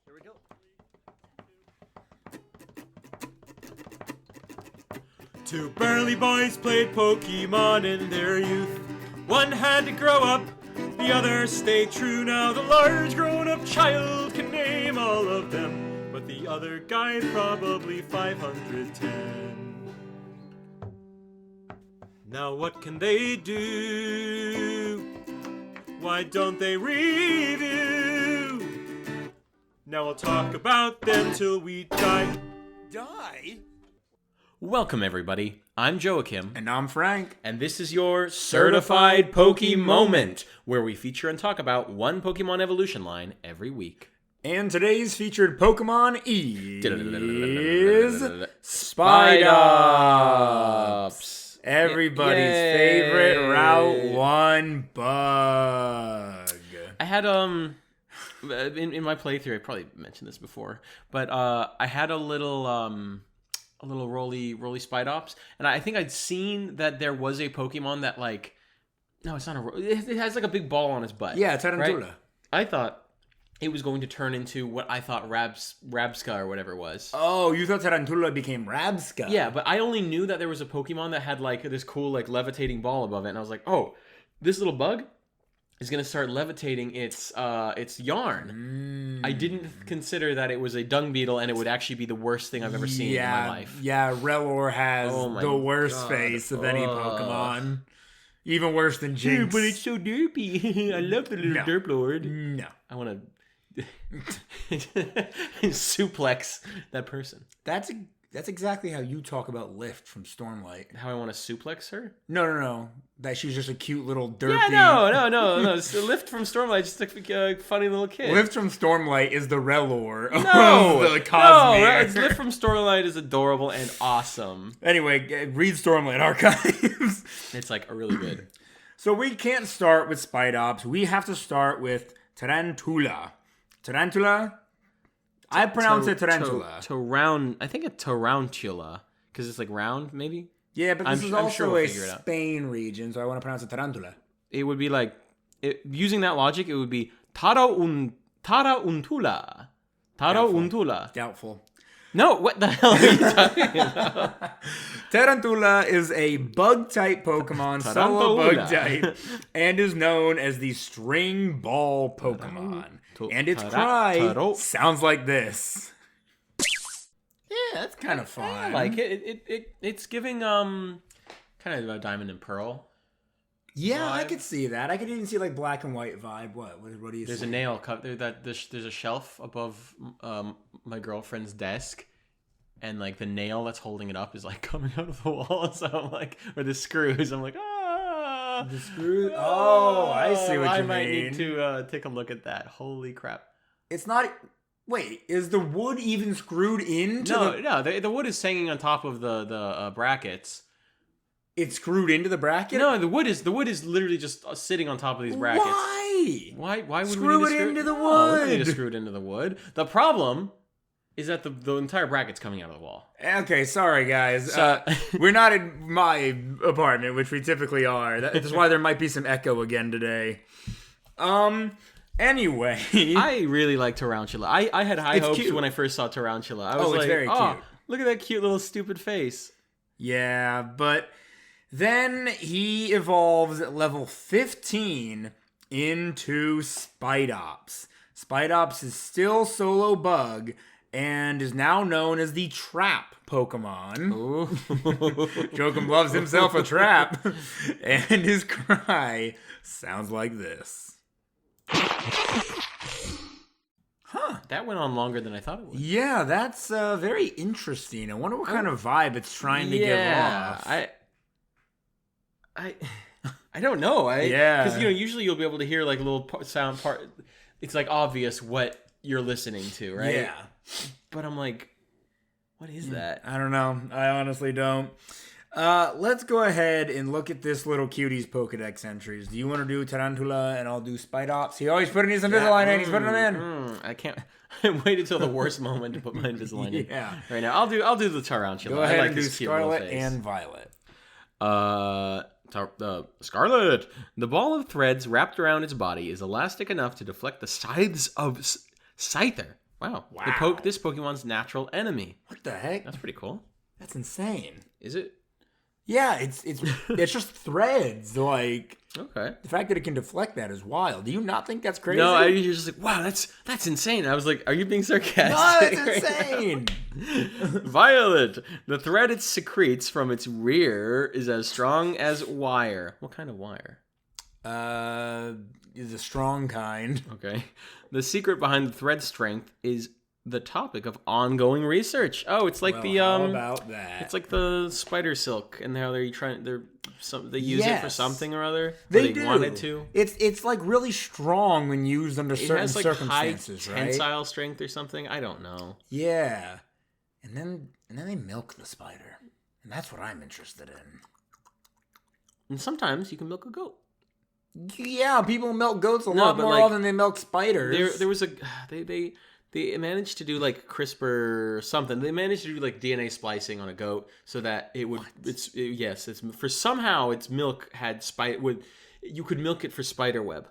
Here we go. Two burly boys played Pokemon in their youth. One had to grow up, the other stayed true. Now the large grown-up child can name all of them, but the other guy probably 510. Now what can they do? Why don't they review? Now we'll talk about them till we die. Die? Welcome, everybody. I'm Joachim. And I'm Frank. And this is your Certified Poke Moment, where we feature and talk about one Pokemon evolution line every week. And today's featured Pokemon is Spidops. Everybody's favorite Route 1 bug. I had, in my playthrough, I probably mentioned this before, but I had a little roly Spidops, and I think I'd seen that there was a Pokemon that, like, no, it's not it has like a big ball on its butt. Yeah, Tarantula. Right? I thought it was going to turn into what I thought Rabska or whatever it was. Oh, you thought Tarantula became Rabska? Yeah, but I only knew that there was a Pokemon that had like this cool like levitating ball above it, and I was like, oh, this little bug is gonna start levitating its yarn. I didn't consider that it was a dung beetle, and it would actually be the worst thing I've ever seen in my life. Yeah, Relor has the worst face of any Pokemon. Even worse than Jinx. But it's so derpy. I love the little derp lord. No. I want to suplex that person. That's exactly how you talk about Lift from Stormlight. How I want to suplex her? No. That she's just a cute little derpy. Yeah, no. Lift from Stormlight is just a funny little kid. Lift from Stormlight is the Relor of the Cosmere. No, Lift from Stormlight is adorable and awesome. Anyway, read Stormlight Archives. It's like really good. So we can't start with Spidops. We have to start with Tarantula. Tarantula? I pronounce it Tarantula. I think it's Tarantula, because it's like round, maybe? Yeah, but this is also sure we'll a Spain region, so I want to pronounce it Tarantula. It would be like, using that logic, it would be Tarauntula. Tarauntula. Doubtful. No, what the hell are you talking about? Tarantula is a bug-type Pokemon, solo bug-type, and is known as the String Ball Pokemon. And its cry sounds like this. Yeah, that's kind of fun. I like it. It's giving kind of a Diamond and Pearl. Yeah, vibe. I could see that. I could even see like Black and White vibe. What do you see? There's a nail cut there. There's a shelf above my girlfriend's desk, and like the nail that's holding it up is like coming out of the wall. So I'm like, or the screws. I'm like, the screws. Oh, I see what you mean. I might need to take a look at that. Holy crap! It's not. Wait, is the wood even screwed into? No. The wood is hanging on top of the brackets. It's screwed into the bracket? No, the wood is literally just sitting on top of these brackets. Why? Why would screw we need it into the wood? No, we don't need to screw it into the wood. The problem is that the entire bracket's coming out of the wall. Okay, sorry guys. We're not in my apartment, which we typically are. That's why there might be some echo again today. Anyway, I really like Tarantula. I had high hopes when I first saw Tarantula. I was like, it's very cute. Look at that cute little stupid face. Yeah, but then he evolves at level 15 into Spidops. Spidops is still solo bug and is now known as the Trap Pokemon. Joachim loves himself a trap. And his cry sounds like this. Huh. That went on longer than I thought it would. Yeah, that's very interesting. I wonder what kind of vibe it's trying to give off. I don't know. Because usually you'll be able to hear like a little sound part. It's like obvious what you're listening to, right? Yeah. But I'm like, what is that? I don't know. I honestly don't. Let's go ahead and look at this little cutie's Pokedex entries. Do you want to do Tarantula and I'll do Spidops? He always putting his Invisalign in. He's putting them in. I can't. I waited until the worst moment to put my Invisalign in. Yeah. Right now, I'll do the Tarantula. Go ahead and do Scarlet and Violet. Scarlet. The ball of threads wrapped around its body is elastic enough to deflect the scythes of Scyther. Wow. Wow. This Pokemon's natural enemy. What the heck? That's pretty cool. That's insane. Is it? Yeah, it's just threads. Like, Okay. the fact that it can deflect that is wild. Do you not think that's crazy? No, you're just like, wow, that's insane. I was like, are you being sarcastic? No, that's insane. Violet. The thread it secretes from its rear is as strong as wire. What kind of wire? Is a strong kind. Okay. The secret behind the thread strength is the topic of ongoing research. Oh, it's like How about that? It's like the spider silk and how they use it for something or other. They do. do. Wanted to. It's like really strong when used under certain It has like circumstances, high right? tensile strength or something. I don't know. Yeah. And then they milk the spider. And that's what I'm interested in. And sometimes you can milk a goat. Yeah, people milk goats a lot more often than they milk spiders. There was a they managed to do like CRISPR or something. They managed to do like DNA splicing on a goat so that it would somehow its milk had you could milk it for spider web.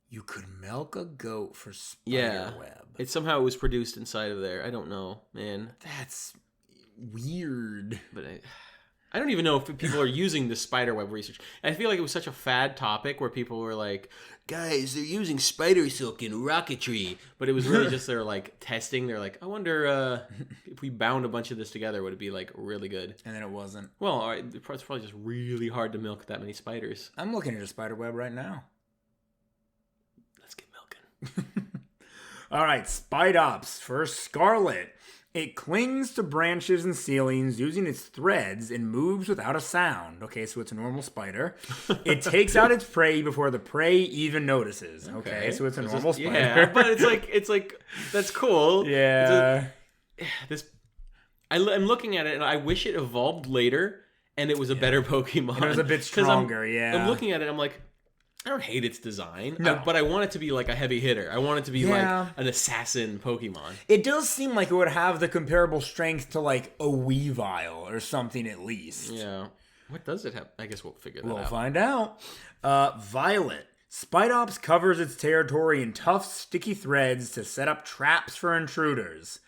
You could milk a goat for spider web. It somehow was produced inside of there. I don't know, man. That's weird. But I don't even know if people are using the spider web research. I feel like it was such a fad topic where people were like, guys, they're using spider silk in rocketry. But it was really just they're like testing. They're like, I wonder if we bound a bunch of this together, would it be like really good? And then it wasn't. Well, all right, it's probably just really hard to milk that many spiders. I'm looking at a spider web right now. Let's get milking. All right, Spidops for Scarlet. It clings to branches and ceilings using its threads and moves without a sound. Okay, so it's a normal spider. It takes out its prey before the prey even notices. Okay, so it's a normal spider. Yeah, but it's like that's cool. Yeah. I'm looking at it and I wish it evolved later and it was a better Pokemon. And it was a bit stronger, I'm looking at it, I'm like, I don't hate its design, No. but I want it to be like a heavy hitter. I want it to be like an assassin Pokemon. It does seem like it would have the comparable strength to like a Weavile or something at least. Yeah. What does it have? I guess we'll figure that out. We'll find out. Violet. Spidops covers its territory in tough, sticky threads to set up traps for intruders.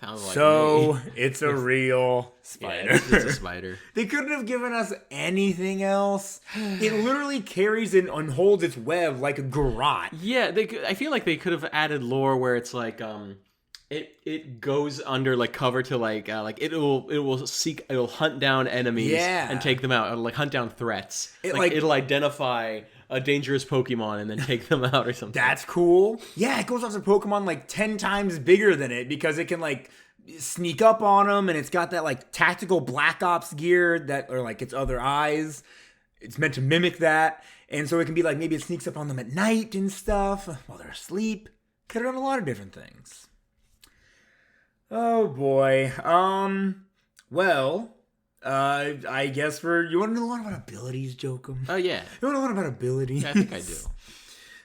Sounds like So me. it's a real spider. Yeah, it's a spider. They couldn't have given us anything else. It literally carries it and holds its web like a garrote. Yeah, I feel like they could have added lore where it's like it goes under like cover to like it'll hunt down enemies and take them out. It'll like hunt down threats. It'll identify a dangerous Pokemon and then take them out or something. That's cool. Yeah, it goes after Pokemon like 10 times bigger than it because it can like sneak up on them, and it's got that like tactical Black Ops gear that, or like its other eyes. It's meant to mimic that, and so it can be like maybe it sneaks up on them at night and stuff while they're asleep. Could have done a lot of different things. Oh boy. Well, I guess you want to know a lot about abilities, Jokum? Oh yeah. You want to know a lot about abilities? Yeah, I think I do.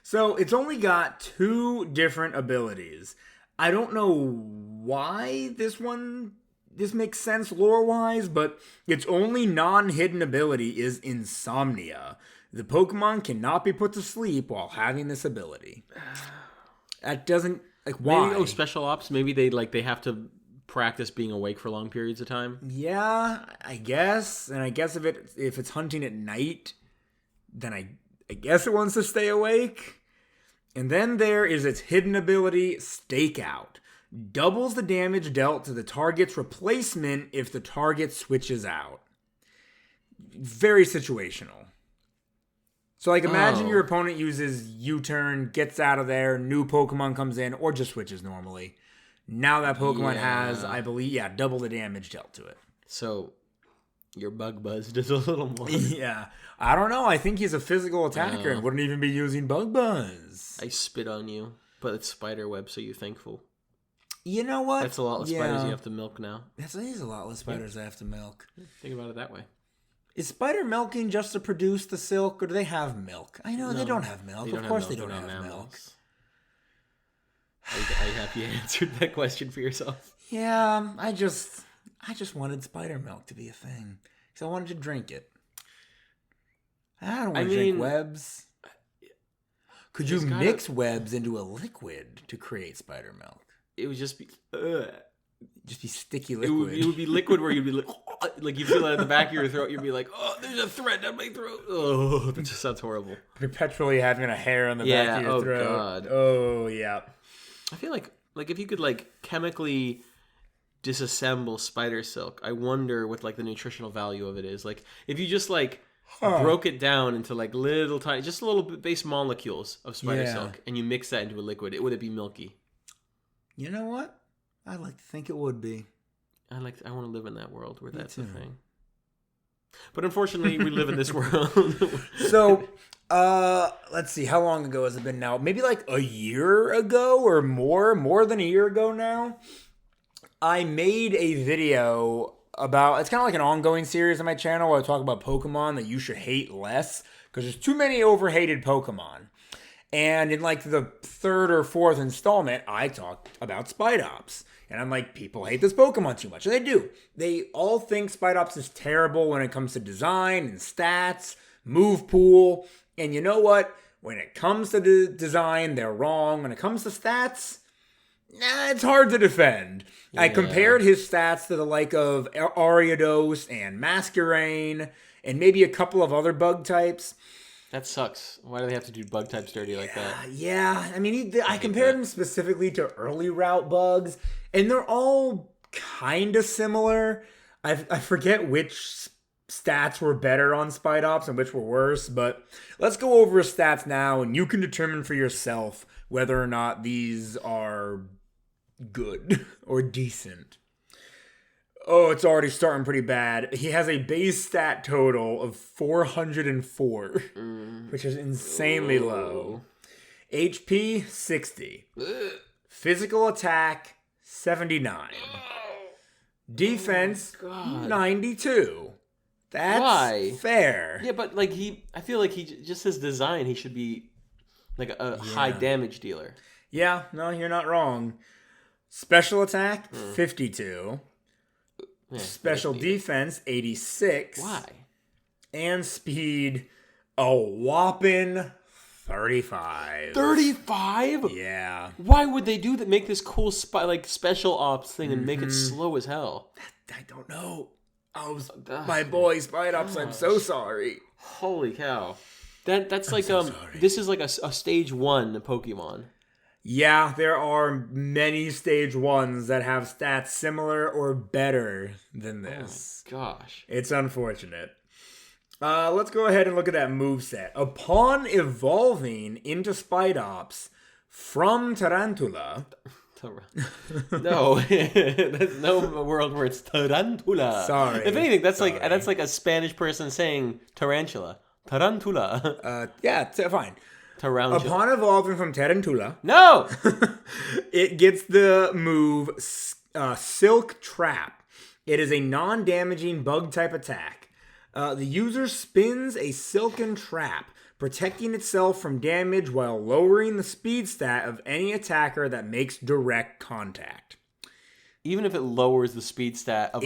So it's only got 2 different abilities. I don't know why this makes sense lore-wise, but its only non-hidden ability is Insomnia. The Pokemon cannot be put to sleep while having this ability. That doesn't, like, why? Maybe, special ops, maybe they have to practice being awake for long periods of time. Yeah, I guess. And I guess if it's hunting at night, then I guess it wants to stay awake. And then there is its hidden ability, Stakeout. Doubles the damage dealt to the target's replacement if the target switches out. Very situational. So, like, imagine your opponent uses U-turn, gets out of there, new Pokemon comes in, or just switches normally. Now that Pokemon has, I believe, double the damage dealt to it. So, your Bug Buzz does a little more. Yeah. I don't know. I think he's a physical attacker and wouldn't even be using Bug Buzz. I spit on you, but it's spider web, so you're thankful. You know what? That's a lot less spiders you have to milk now. That is a lot less spiders I have to milk. Think about it that way. Is spider milking just to produce the silk, or do they have milk? I know they don't have milk. Of course they don't have milk. Are you happy you answered that question for yourself? Yeah, I just wanted spider milk to be a thing. Because I wanted to drink it. I don't want to drink webs. Could you mix webs into a liquid to create spider milk? it would just be just be sticky liquid. It would be liquid where you'd be like you feel it at the back of your throat. You'd be like, oh, there's a thread down my throat. Oh, that just sounds horrible. Perpetually having a hair on the back of your throat. Oh god. Oh yeah. I feel like if you could like chemically disassemble spider silk, I wonder what like the nutritional value of it is. Like if you just like broke it down into like little tiny, just a little bit base molecules of spider silk, and you mix that into a liquid, would it be milky? You know what? I'd like to think it would be. I want to live in that world where that's a thing. But unfortunately, we live in this world. So, let's see. How long ago has it been now? Maybe like a year ago or more than a year ago now. I made a video about, it's kind of like an ongoing series on my channel where I talk about Pokemon that you should hate less because there's too many overhated Pokemon. And in like the third or fourth installment, I talked about Spidops. And I'm like, people hate this Pokemon too much. And they do. They all think Spidops is terrible when it comes to design and stats, move pool. And you know what? When it comes to the design, they're wrong. When it comes to stats, it's hard to defend. Yeah. I compared his stats to the like of Ariados and Masquerain and maybe a couple of other bug types. That sucks. Why do they have to do bug types dirty like that? Yeah. I mean, I compared him specifically to early route bugs, and they're all kind of similar. I forget which stats were better on Spidops and which were worse, but let's go over his stats now, and you can determine for yourself whether or not these are good or decent. Oh, it's already starting pretty bad. He has a base stat total of 404, which is insanely low. HP, 60. Physical attack, 79. Defense, 92. That's fair. Yeah, but like I feel like just his design, he should be like a high damage dealer. Yeah, no, you're not wrong. Special attack, 52. Yeah, special defense, 86. Why? And speed, a whopping 35. 35? Yeah. Why would they do that? Make this cool special ops thing and make it slow as hell? I don't know. My boy Spidops, I'm so sorry. Holy cow. That's like so this is like a stage 1 Pokemon. Yeah, there are many stage 1s that have stats similar or better than this. Oh my gosh. It's unfortunate. Let's go ahead and look at that moveset. Upon evolving into Spidops from Tarantula... No, there's no world where it's Tarantula. Sorry. If anything, that's like a Spanish person saying tarantula. Tarantula. Yeah, fine. Tarantula. Upon evolving from Tarantula, no, it gets the move Silk Trap. It is a non-damaging bug-type attack. The user spins a silken trap, protecting itself from damage while lowering the speed stat of any attacker that makes direct contact. Even if it lowers the speed stat of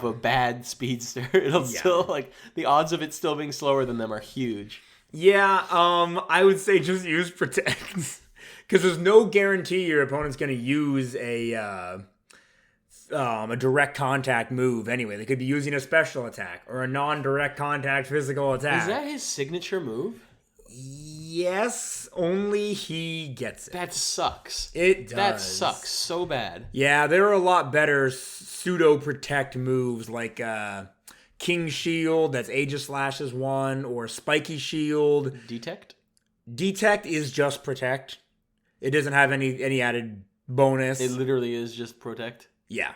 a bad speedster, it'll still like the odds of it still being slower than them are huge. Yeah, I would say just use Protect. Because there's no guarantee your opponent's going to use a direct contact move anyway. They could be using a special attack or a non-direct contact physical attack. Is that his signature move? Yes, only he gets it. That sucks. It does. That sucks so bad. Yeah, there are a lot better pseudo-protect moves like... King Shield, that's Aegislashes 1, or Spiky Shield. Detect? Detect is just Protect. It doesn't have any added bonus. It literally is just Protect? Yeah.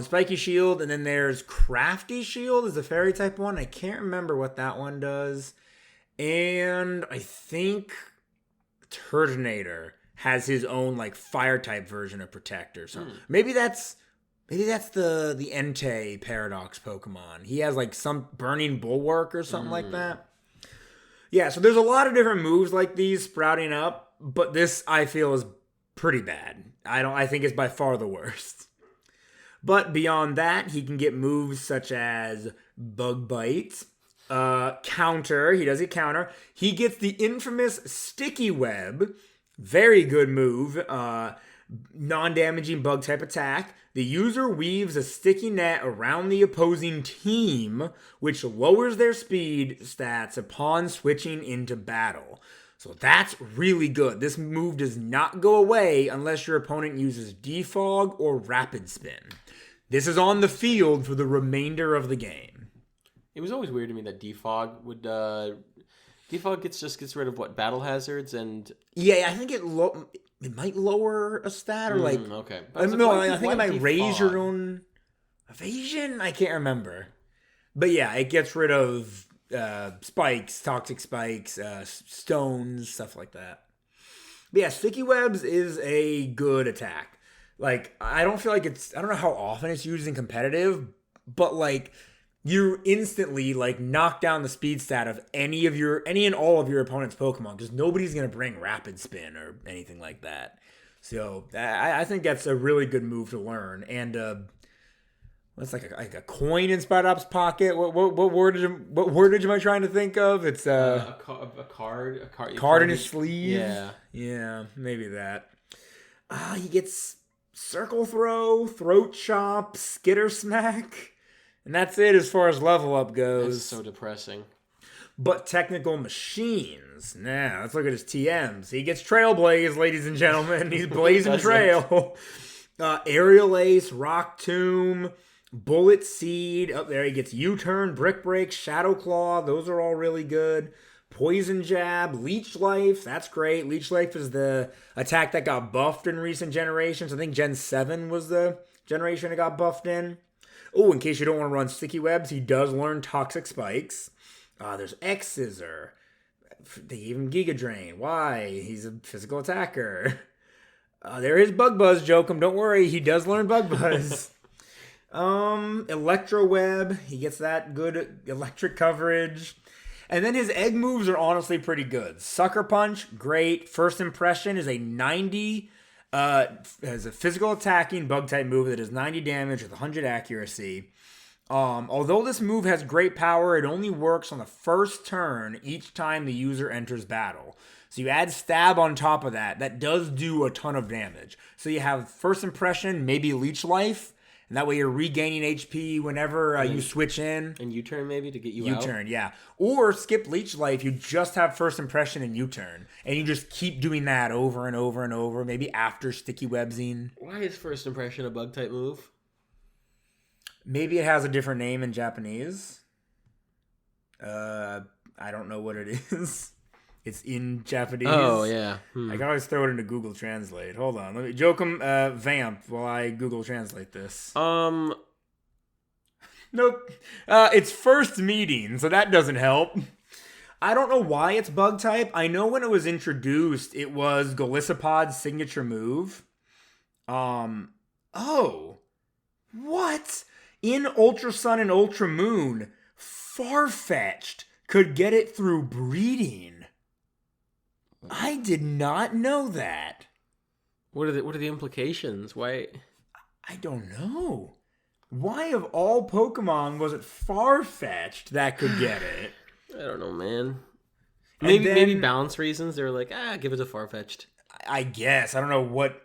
Spiky Shield, and then there's Crafty Shield is a fairy type one. I can't remember what that one does. And I think Turtonator has his own like fire type version of Protect or something. Maybe that's the Entei Paradox Pokemon. He has like some Burning Bulwark or something like that. Yeah, so there's a lot of different moves like these sprouting up, but this I feel is pretty bad. I think it's by far the worst. But beyond that, he can get moves such as Bug Bite, Counter. He does a counter. He gets the infamous Sticky Web. Very good move. Non-damaging bug-type attack. The user weaves a sticky net around the opposing team, which lowers their speed stats upon switching into battle. So that's really good. This move does not go away unless your opponent uses Defog or Rapid Spin. This is on the field for the remainder of the game. It was always weird to me that defog would defog gets rid of what, battle hazards and Yeah, I think it might lower a stat or like okay. I think it might raise your own evasion. I can't remember, but yeah, it gets rid of spikes, toxic spikes, stones, stuff like that. But yeah, sticky webs is a good attack. Like, I don't know how often it's used in competitive, but like, you instantly like knock down the speed stat of any and all of your opponent's Pokemon, because nobody's gonna bring Rapid Spin or anything like that. So I think that's a really good move to learn. And what's like a coin in Spidops' pocket? What wordage am I trying to think of? It's a card in his sleeve. Yeah, maybe that. He gets Circle Throw, Throat Chop, Skitter Smack. And that's it as far as level up goes. That's so depressing. But technical machines. Now, let's look at his TMs. He gets Trailblaze, ladies and gentlemen. He's blazing trail. Aerial Ace, Rock Tomb, Bullet Seed. Up there he gets U-Turn, Brick Break, Shadow Claw. Those are all really good. Poison Jab, Leech Life. That's great. Leech Life is the attack that got buffed in recent generations. I think Gen 7 was the generation it got buffed in. Oh, in case you don't want to run Sticky Webs, he does learn Toxic Spikes. There's X-Scissor. They gave him Giga Drain. Why? He's a physical attacker. There is Bug Buzz, Jokum. Don't worry, he does learn Bug Buzz. Electro Web. He gets that good electric coverage. And then his egg moves are honestly pretty good. Sucker Punch, great. First Impression is a 90... has a physical attacking bug-type move that does 90 damage with 100 accuracy. Although this move has great power, it only works on the first turn each time the user enters battle. So you add Stab on top of that. That does do a ton of damage. So you have First Impression, maybe Leech Life, and that way you're regaining HP whenever you switch in. And U-turn maybe to get you out? U-turn, yeah. Or skip Leech Life, you just have First Impression and U-turn. And you just keep doing that over and over and over, maybe after Sticky Websing. Why is First Impression a bug-type move? Maybe it has a different name in Japanese. I don't know what it is. It's in Japanese. Oh, yeah. I can always throw it into Google Translate. Hold on. Let me Jokum vamp while I Google Translate this. Nope. It's first meeting, so that doesn't help. I don't know why it's bug type. I know when it was introduced, it was Golisopod's signature move. What? In Ultra Sun and Ultra Moon, Farfetch'd could get it through breeding. I did not know that. What are the implications? Why? I don't know. Why of all Pokemon was it Farfetch'd that could get it? I don't know, man. Maybe balance reasons. They were like, give it to Farfetch'd. I guess. I don't know what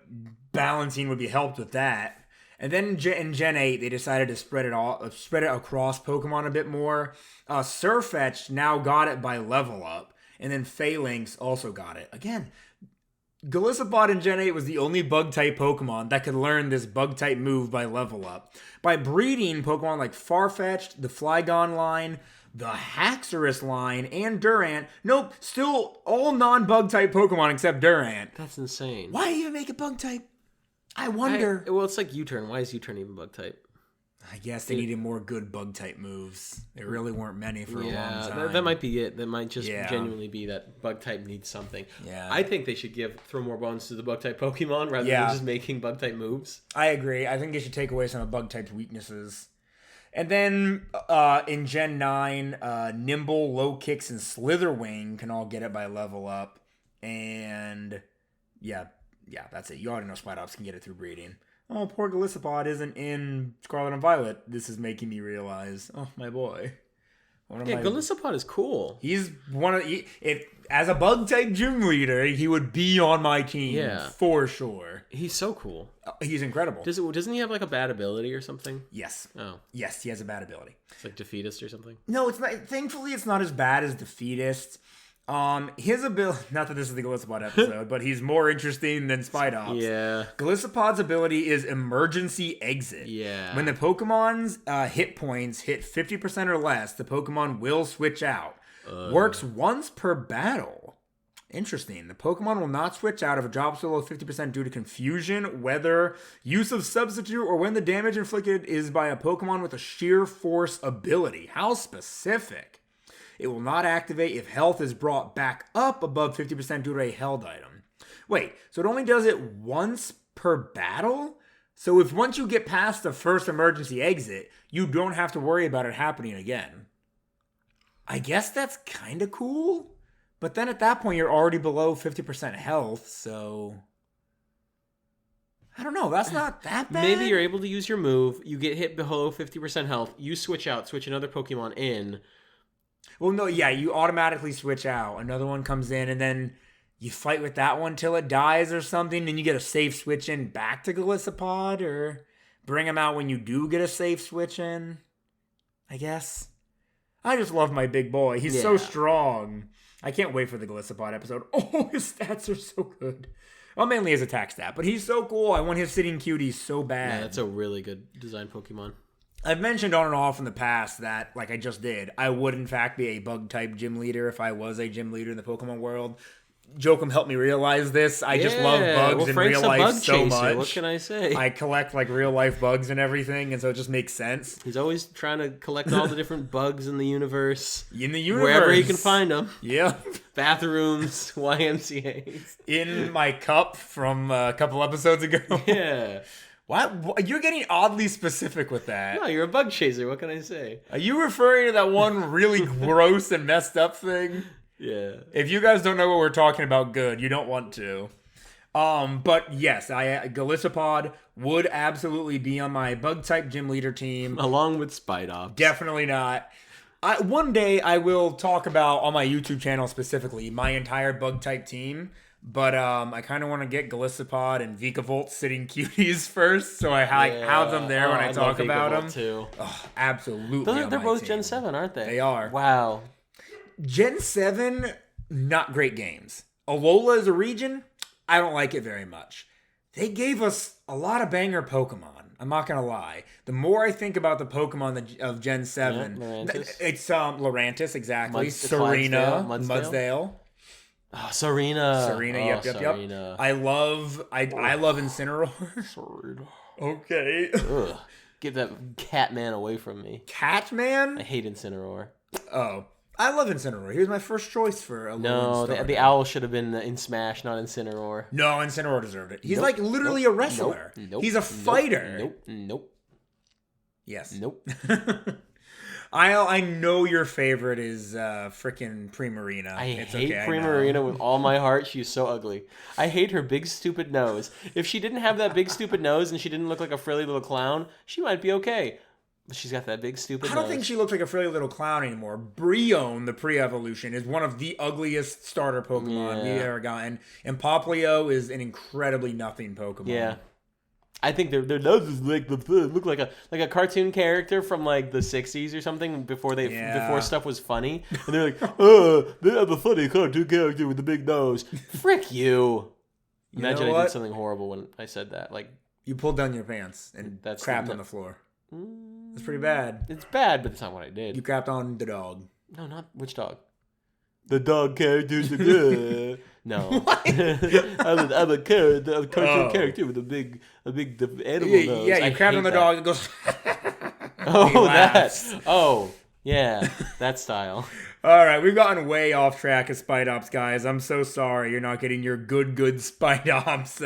balancing would be helped with that. And then in Gen 8, they decided to spread it across Pokemon a bit more. Surfetch'd now got it by level up. And then Phalanx also got it. Again, Golisopod in Gen 8 was the only bug-type Pokemon that could learn this bug-type move by level up. By breeding Pokemon like Farfetch'd, the Flygon line, the Haxorus line, and Durant. Nope, still all non-bug-type Pokemon except Durant. That's insane. Why even make it bug-type? I wonder. Well, it's like U-turn. Why is U-turn even bug-type? I guess they needed more good bug-type moves. There really weren't many for a long time. That might be it. That might just genuinely be that bug-type needs something. Yeah. I think they should throw more bones to the bug-type Pokemon rather than just making bug-type moves. I agree. I think they should take away some of bug-type's weaknesses. And then in Gen 9, Nimble, Low Kicks, and Slitherwing can all get it by level up. And yeah, that's it. You already know Spidops can get it through breeding. Oh, poor Golisopod isn't in Scarlet and Violet. This is making me realize. Oh, my boy. Golisopod is cool. He's one of as a bug type gym leader, he would be on my team for sure. He's so cool. He's incredible. Doesn't he have like a bad ability or something? Yes. Oh. Yes, he has a bad ability. It's like Defeatist or something? No, it's not. Thankfully, it's not as bad as Defeatist. His ability, not that this is the Golisopod episode, but he's more interesting than Spidops. Yeah. Golisopod's ability is Emergency Exit. Yeah. When the Pokemon's hit points hit 50% or less, the Pokemon will switch out. Works once per battle. Interesting. The Pokemon will not switch out if it drops below 50% due to confusion, weather, use of substitute, or when the damage inflicted is by a Pokemon with a sheer force ability. How specific. It will not activate if health is brought back up above 50% due to a held item. Wait, so it only does it once per battle? So if once you get past the first emergency exit, you don't have to worry about it happening again. I guess that's kind of cool. But then at that point, you're already below 50% health, so... I don't know, that's not that bad. Maybe you're able to use your move, you get hit below 50% health, you switch out, switch another Pokemon in... Well, no, yeah, you automatically switch out. Another one comes in, and then you fight with that one till it dies or something, and you get a safe switch in back to Golisopod, or bring him out when you do get a safe switch in, I guess. I just love my big boy. He's so strong. I can't wait for the Golisopod episode. Oh, his stats are so good. Well, mainly his attack stat, but he's so cool. I want his sitting cutie so bad. Yeah, that's a really good design Pokemon. I've mentioned on and off in the past that, like I just did, I would in fact be a bug-type gym leader if I was a gym leader in the Pokemon world. Jokum helped me realize this. I just love bugs in real life so much. What can I say? I collect like real life bugs and everything, and so it just makes sense. He's always trying to collect all the different bugs in the universe. Wherever he can find them. Yeah. Bathrooms, YMCAs. In my cup from a couple episodes ago. Yeah. What? You're getting oddly specific with that. No, you're a bug chaser. What can I say? Are you referring to that one really gross and messed up thing? Yeah. If you guys don't know what we're talking about, good. You don't want to. But yes, Golisopod would absolutely be on my bug-type gym leader team. Along with Spidops. Definitely not. One day I will talk about, on my YouTube channel specifically, my entire bug-type team. But I kind of want to get Golisopod and Vikavolt sitting cuties first, so I have them there when I talk about them. Too. Oh, absolutely. They're both Gen 7, aren't they? They are. Wow. Gen 7, not great games. Alola as a region, I don't like it very much. They gave us a lot of banger Pokemon. I'm not going to lie. The more I think about the Pokemon of Gen 7, it's Lurantis, exactly. Serena, Mudsdale. Oh, Serena. Yep. Serena. I love Incineroar. Serena. Okay. Ugh. Get that Catman away from me. Catman? I hate Incineroar. Oh. I love Incineroar. He was my first choice for a No, the owl should have been in Smash, not Incineroar. No, Incineroar deserved it. He's like literally a wrestler. He's a fighter. Nope. Yes. Nope. I know your favorite is frickin' Primarina. I hate Primarina with all my heart. She's so ugly. I hate her big stupid nose. If she didn't have that big stupid nose and she didn't look like a frilly little clown, she might be okay. But she's got that big stupid nose. I don't think she looks like a frilly little clown anymore. Brionne, the pre-evolution, is one of the ugliest starter Pokemon we've ever gotten. And Popplio is an incredibly nothing Pokemon. Yeah. I think their noses look like a cartoon character from like the 60s or something before stuff was funny. And they're like, they have a funny cartoon character with a big nose. Frick you. Imagine I did something horrible when I said that. Like, you pulled down your pants and crapped on the floor. It's pretty bad. It's bad, but that's not what I did. You crapped on the dog. No, not which dog? The dog characters are good. No. I'm a cartoon character with a big animal nose. Yeah, you crapped on the dog and goes... that style. All right, we've gotten way off track of Spidops, guys. I'm so sorry you're not getting your good Spidops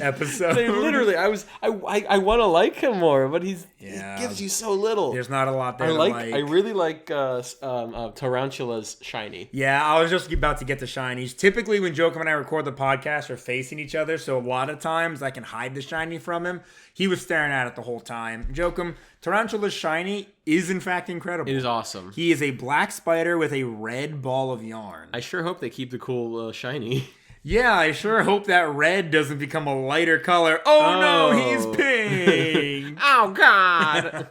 episode. They literally, I want to like him more, but he gives you so little. There's not a lot there to like. I really like Tarantula's shiny. Yeah, I was just about to get the shinies. Typically, when Jokum and I record the podcast, we're facing each other, so a lot of times I can hide the shiny from him. He was staring at it the whole time. Jokum, Tarantula's shiny, is in fact incredible. It is awesome. He is a black spider with a red ball of yarn. I sure hope they keep the cool shiny. Yeah, I sure hope that red doesn't become a lighter color. Oh no, he's pink. Oh God.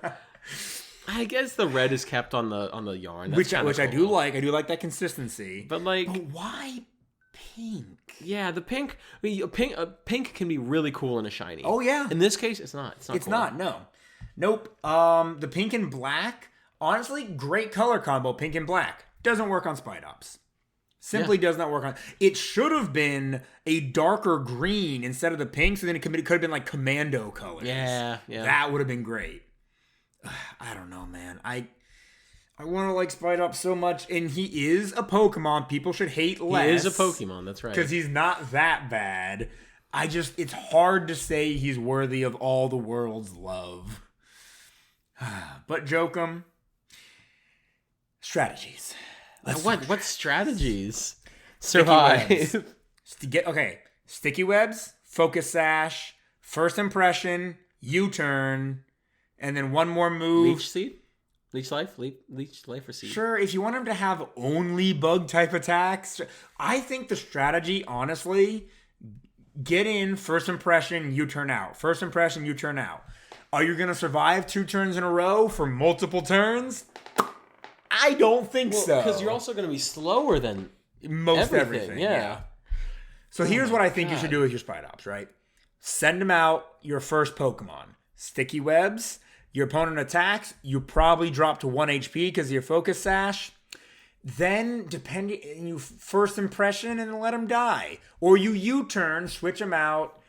I guess the red is kept on the yarn, which cool. I do like. I do like that consistency. But why pink? Yeah, the pink. I mean, pink can be really cool in a shiny. Oh yeah. In this case, it's not. It's not. No. Nope. The pink and black. Honestly, great color combo. Pink and black doesn't work on Spidops. Simply does not work on. It should have been a darker green instead of the pink, so then it could have been like commando colors. Yeah. That would have been great. I don't know, man. I want to like Spidops so much, and he is a Pokemon people should hate less. He is a Pokemon, that's right. Because he's not that bad. It's hard to say he's worthy of all the world's love. But Jokum, strategies. What strategies? Survive. Sticky webs, focus sash, first impression, U-turn, and then one more move. Leech seed? Leech life or seed? Sure, if you want him to have only bug type attacks, I think the strategy, honestly, get in, first impression, U-turn out. First impression, U-turn out. Are you going to survive 2 turns in a row for multiple turns? I don't think so. Because you're also going to be slower than most everything. Yeah. So here's what I think you should do with your Spidops, right? Send them out your first Pokemon. Sticky webs. Your opponent attacks. You probably drop to 1 HP because of your focus sash. Then, you first impression and let them die. Or you U-turn, switch them out,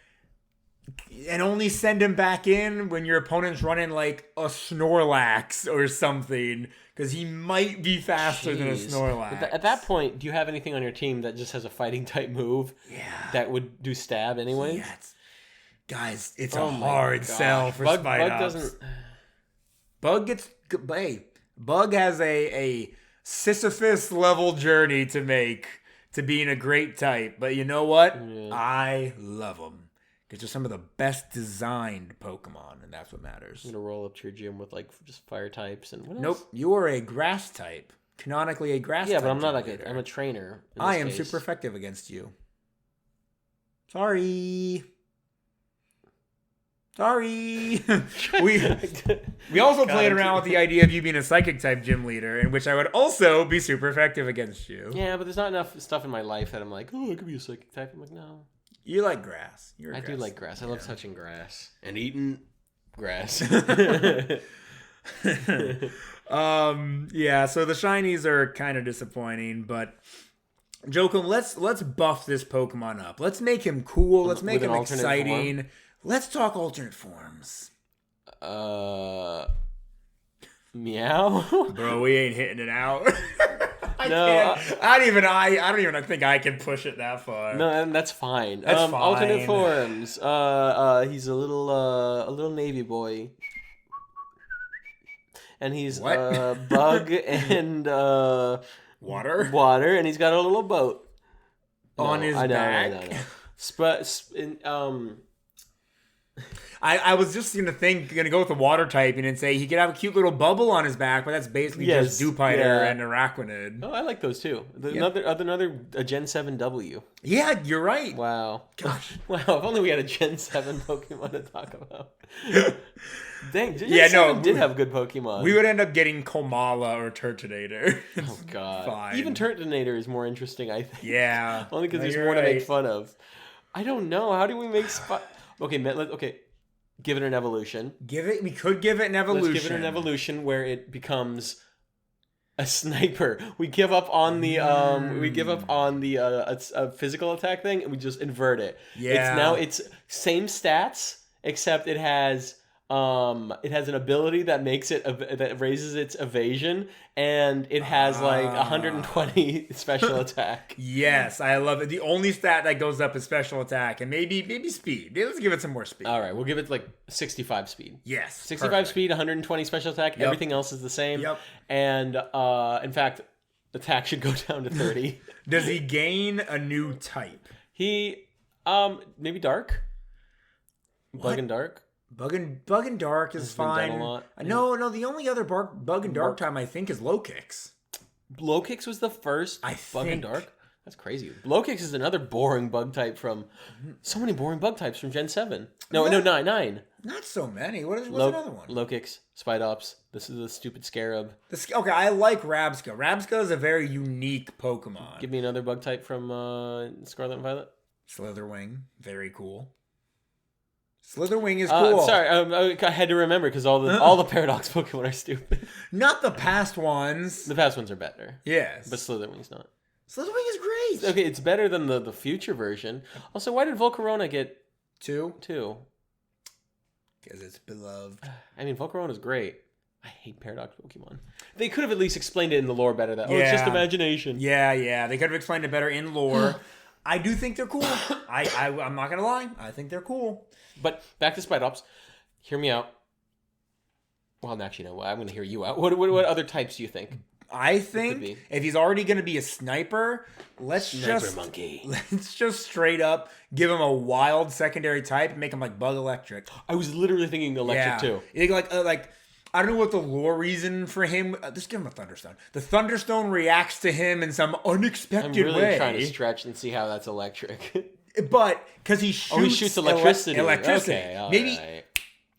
and only send him back in when your opponent's running like a Snorlax or something, because he might be faster than a Snorlax. At that point, do you have anything on your team that just has a fighting type move? Yeah. That would do stab anyway? Yeah, guys, it's a hard sell for Spidops. Bug doesn't. Bug has a Sisyphus level journey to make to being a great type, but you know what? Yeah. I love them. Because they're some of the best designed Pokemon, and that's what matters. I'm going to roll up to your gym with, just fire types and what else? Nope, you are a grass type. Canonically a grass type. Yeah, but I'm not I'm a trainer. I am super effective against you. Sorry. we also played around with the idea of you being a psychic type gym leader, in which I would also be super effective against you. Yeah, but there's not enough stuff in my life that I'm like, oh, I could be a psychic type. I'm like, no. You like grass. I do like grass. I love touching grass and eating grass. Yeah, so the shinies are kind of disappointing, but Jokum, let's buff this Pokemon up. Let's make him cool. Let's make him exciting. Form? Let's talk alternate forms. Meow. Bro, we ain't hitting it out. I don't even think I can push it that far. No, that's fine. That's fine. Alternate forms. He's a little navy boy, and he's bug and water, and he's got a little boat on his back. I was just gonna go with the water typing and say he could have a cute little bubble on his back, but that's basically just Dupiter and Araquanid. Oh, I like those too. Another Gen 7W. Yeah, you're right. Wow. Gosh. Wow. If only we had a Gen 7 Pokemon to talk about. Dang. Gen 7 did have good Pokemon. We would end up getting Komala or Turtonator. Oh God. Fine. Even Turtonator is more interesting, I think. Yeah. Only because there's more to make fun of. I don't know. How do we make Okay. Give it an evolution. We could give it an evolution. Let's give it an evolution where it becomes a sniper. We give up on the a physical attack thing, and we just invert it. Yeah. It's same stats, except it has an ability that makes it that raises its evasion, and it has 120 special attack. Yes, I love it. The only stat that goes up is special attack, and maybe speed. Let's give it some more speed. All right, we'll give it 65 speed. Yes, 65 perfect. Speed, 120 special attack. Yep. Everything else is the same. Yep. And in fact, attack should go down to 30. Does he gain a new type? He maybe dark. Bug and dark. Bug and Dark is fine. Been done a lot. No, the only other Bug and Dark time I think is Low Kicks. Low Kicks was the first Bug and Dark? That's crazy. Low Kicks is another boring bug type from... So many boring bug types from Gen 7. No, 9. Not so many. What's another one? Low Kicks, Spidops. This is the stupid Scarab. Okay, I like Rabsca. Rabsca is a very unique Pokemon. Give me another bug type from Scarlet and Violet. Slitherwing. Very cool. Slitherwing is cool. Sorry, I had to remember because all the Paradox Pokemon are stupid. Not the past ones. The past ones are better. Yes. But Slitherwing's not. Slitherwing is great. Okay, it's better than the future version. Also, why did Volcarona get 2? 2? Because it's beloved. I mean, Volcarona's great. I hate Paradox Pokemon. They could have at least explained it in the lore better. It's just imagination. Yeah. They could have explained it better in lore. I do think they're cool. I'm not going to lie. I think they're cool. But back to Spidops. Hear me out. Well, actually, no. I'm going to hear you out. What other types do you think? I think if he's already going to be a sniper, let's just straight up give him a wild secondary type and make him like Bug Electric. I was literally thinking Electric too. You think like I don't know what the lore reason for him. Just give him a Thunderstone. The Thunderstone reacts to him in some unexpected way. I'm really trying to stretch and see how that's electric. But because he shoots electricity. Okay, maybe. Right.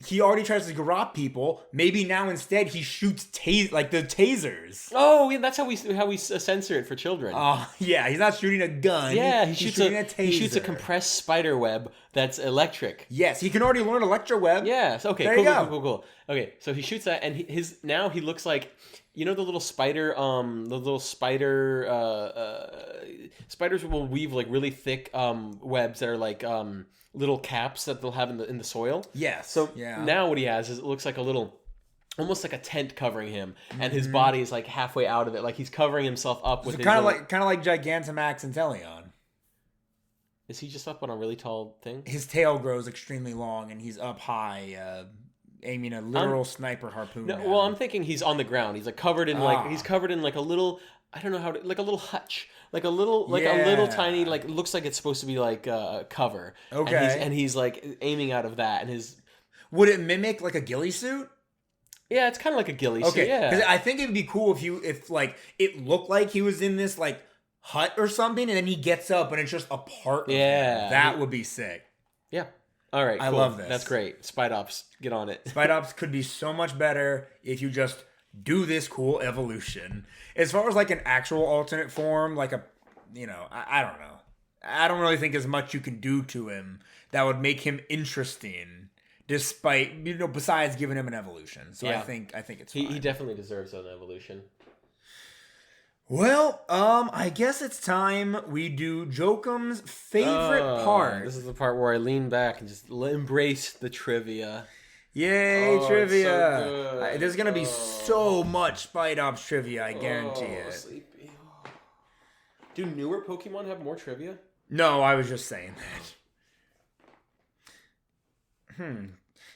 He already tries to garrot people. Maybe now instead he shoots the tasers. Oh, yeah, that's how we censor it for children. Yeah, he's not shooting a gun. Yeah, he's shooting a taser. He shoots a compressed spider web that's electric. Yes, he can already learn electro web. Yes. Okay. There cool. Okay, so he shoots that, and he looks like, you know, the little spider. Spiders will weave like really thick webs that are like little caps that they'll have in the soil. Yes. So now what he has is it looks like a little, almost like a tent covering him, and his body is like halfway out of it, like he's covering himself up with. Kind of like Gigantamax and Teleon. Is he just up on a really tall thing? His tail grows extremely long, and he's up high, aiming a literal sniper harpoon. No, well, I'm thinking he's on the ground. He's like covered in like a little. I don't know how to, like a little hutch, like a little tiny, like it looks like it's supposed to be like a cover. Okay. And he's like aiming out of that, and his. Would it mimic like a ghillie suit? Yeah, it's kind of like a ghillie suit. Okay, yeah. Because I think it'd be cool if like it looked like he was in this like hut or something, and then he gets up and it's just a part of him. That would be sick. Yeah. All right. I love this. That's great. Spidops, get on it. Spidops could be so much better if you just do this cool evolution. As far as like an actual alternate form, like I don't know. I don't really think as much you can do to him that would make him interesting, despite besides giving him an evolution. So I think it's fine. He definitely deserves an evolution. Well, I guess it's time we do Jokum's favorite part. This is the part where I lean back and just embrace the trivia. Yay, trivia! So there's gonna be so much Spidops trivia, I guarantee it. Sleepy. Do newer Pokemon have more trivia? No, I was just saying that.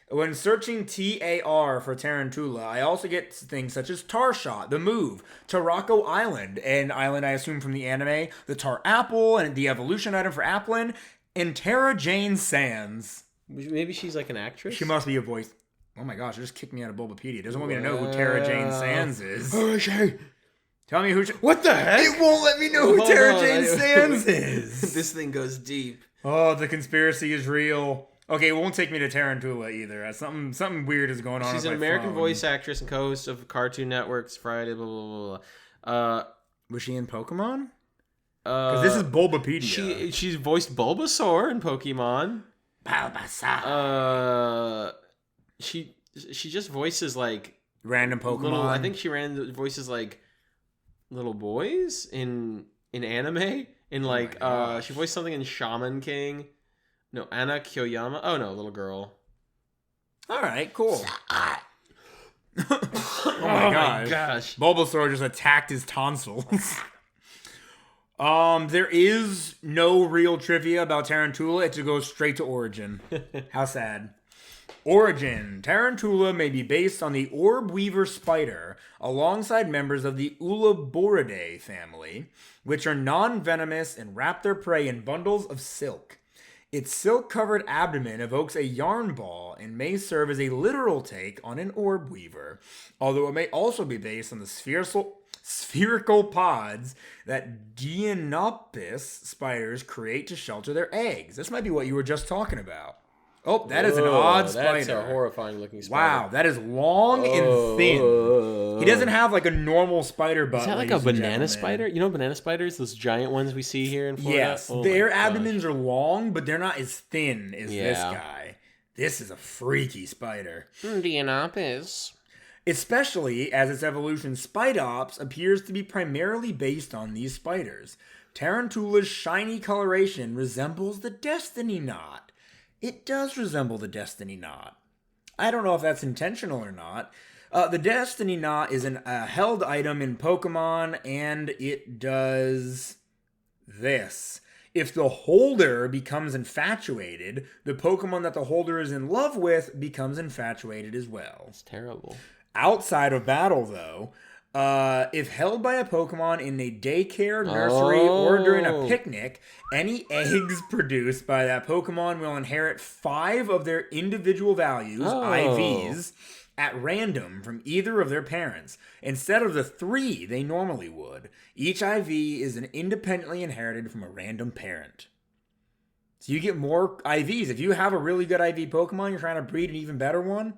When searching TAR for Tarantula, I also get things such as Tar Shot, the move, Tarako Island, an island I assume from the anime, the Tar Apple, and the evolution item for Applin, and Tara Jane Sands. Maybe she's like an actress? She must be a voice. Oh my gosh, it just kicked me out of Bulbapedia. It doesn't want me to know who Tara Jane Sands is. Who is she? Tell me who she... What the heck? It won't let me know who Tara Jane Sands is. This thing goes deep. Oh, the conspiracy is real. Okay, it won't take me to Tarantula either. Something weird is going on. She's an American voice actress and co-host of Cartoon Network's Friday, blah, blah, blah. Was she in Pokemon? Because this is Bulbapedia. She's voiced Bulbasaur in Pokemon. Bulbasaur. She just voices like random Pokemon. I think she voices like little boys in anime. In like she voiced something in Shaman King. No, Anna Kyoyama. Oh no, little girl. All right, cool. Oh my gosh. Bulbasaur just attacked his tonsils. There is no real trivia about Tarantula. It just goes straight to origin. How sad. Origin. Tarantula may be based on the orb weaver spider alongside members of the Uloboridae family, which are non-venomous and wrap their prey in bundles of silk. Its silk-covered abdomen evokes a yarn ball and may serve as a literal take on an orb weaver, although it may also be based on the spherical pods that Dienopus spiders create to shelter their eggs. This might be what you were just talking about. Oh, that is an odd spider. That's a horrifying looking spider. Wow, that is long and thin. He doesn't have like a normal spider butt. Is that like a banana spider? You know banana spiders? Those giant ones we see here in Florida? Yes, their abdomens are long, but they're not as thin as this Yeah. guy. This is a freaky spider. Dienopus. Especially as its evolution Spidops appears to be primarily based on these spiders. Tarantula's shiny coloration resembles the Destiny Knot. It does resemble the Destiny Knot. I don't know if that's intentional or not. The Destiny Knot is a held item in Pokemon, and it does this. If the holder becomes infatuated, the Pokemon that the holder is in love with becomes infatuated as well. It's terrible. Outside of battle, though, if held by a Pokemon in a daycare, nursery, or during a picnic, any eggs produced by that Pokemon will inherit 5 of their individual values, IVs, at random from either of their parents, instead of the 3 they normally would. Each IV is independently inherited from a random parent. So you get more IVs. If you have a really good IV Pokemon, you're trying to breed an even better one,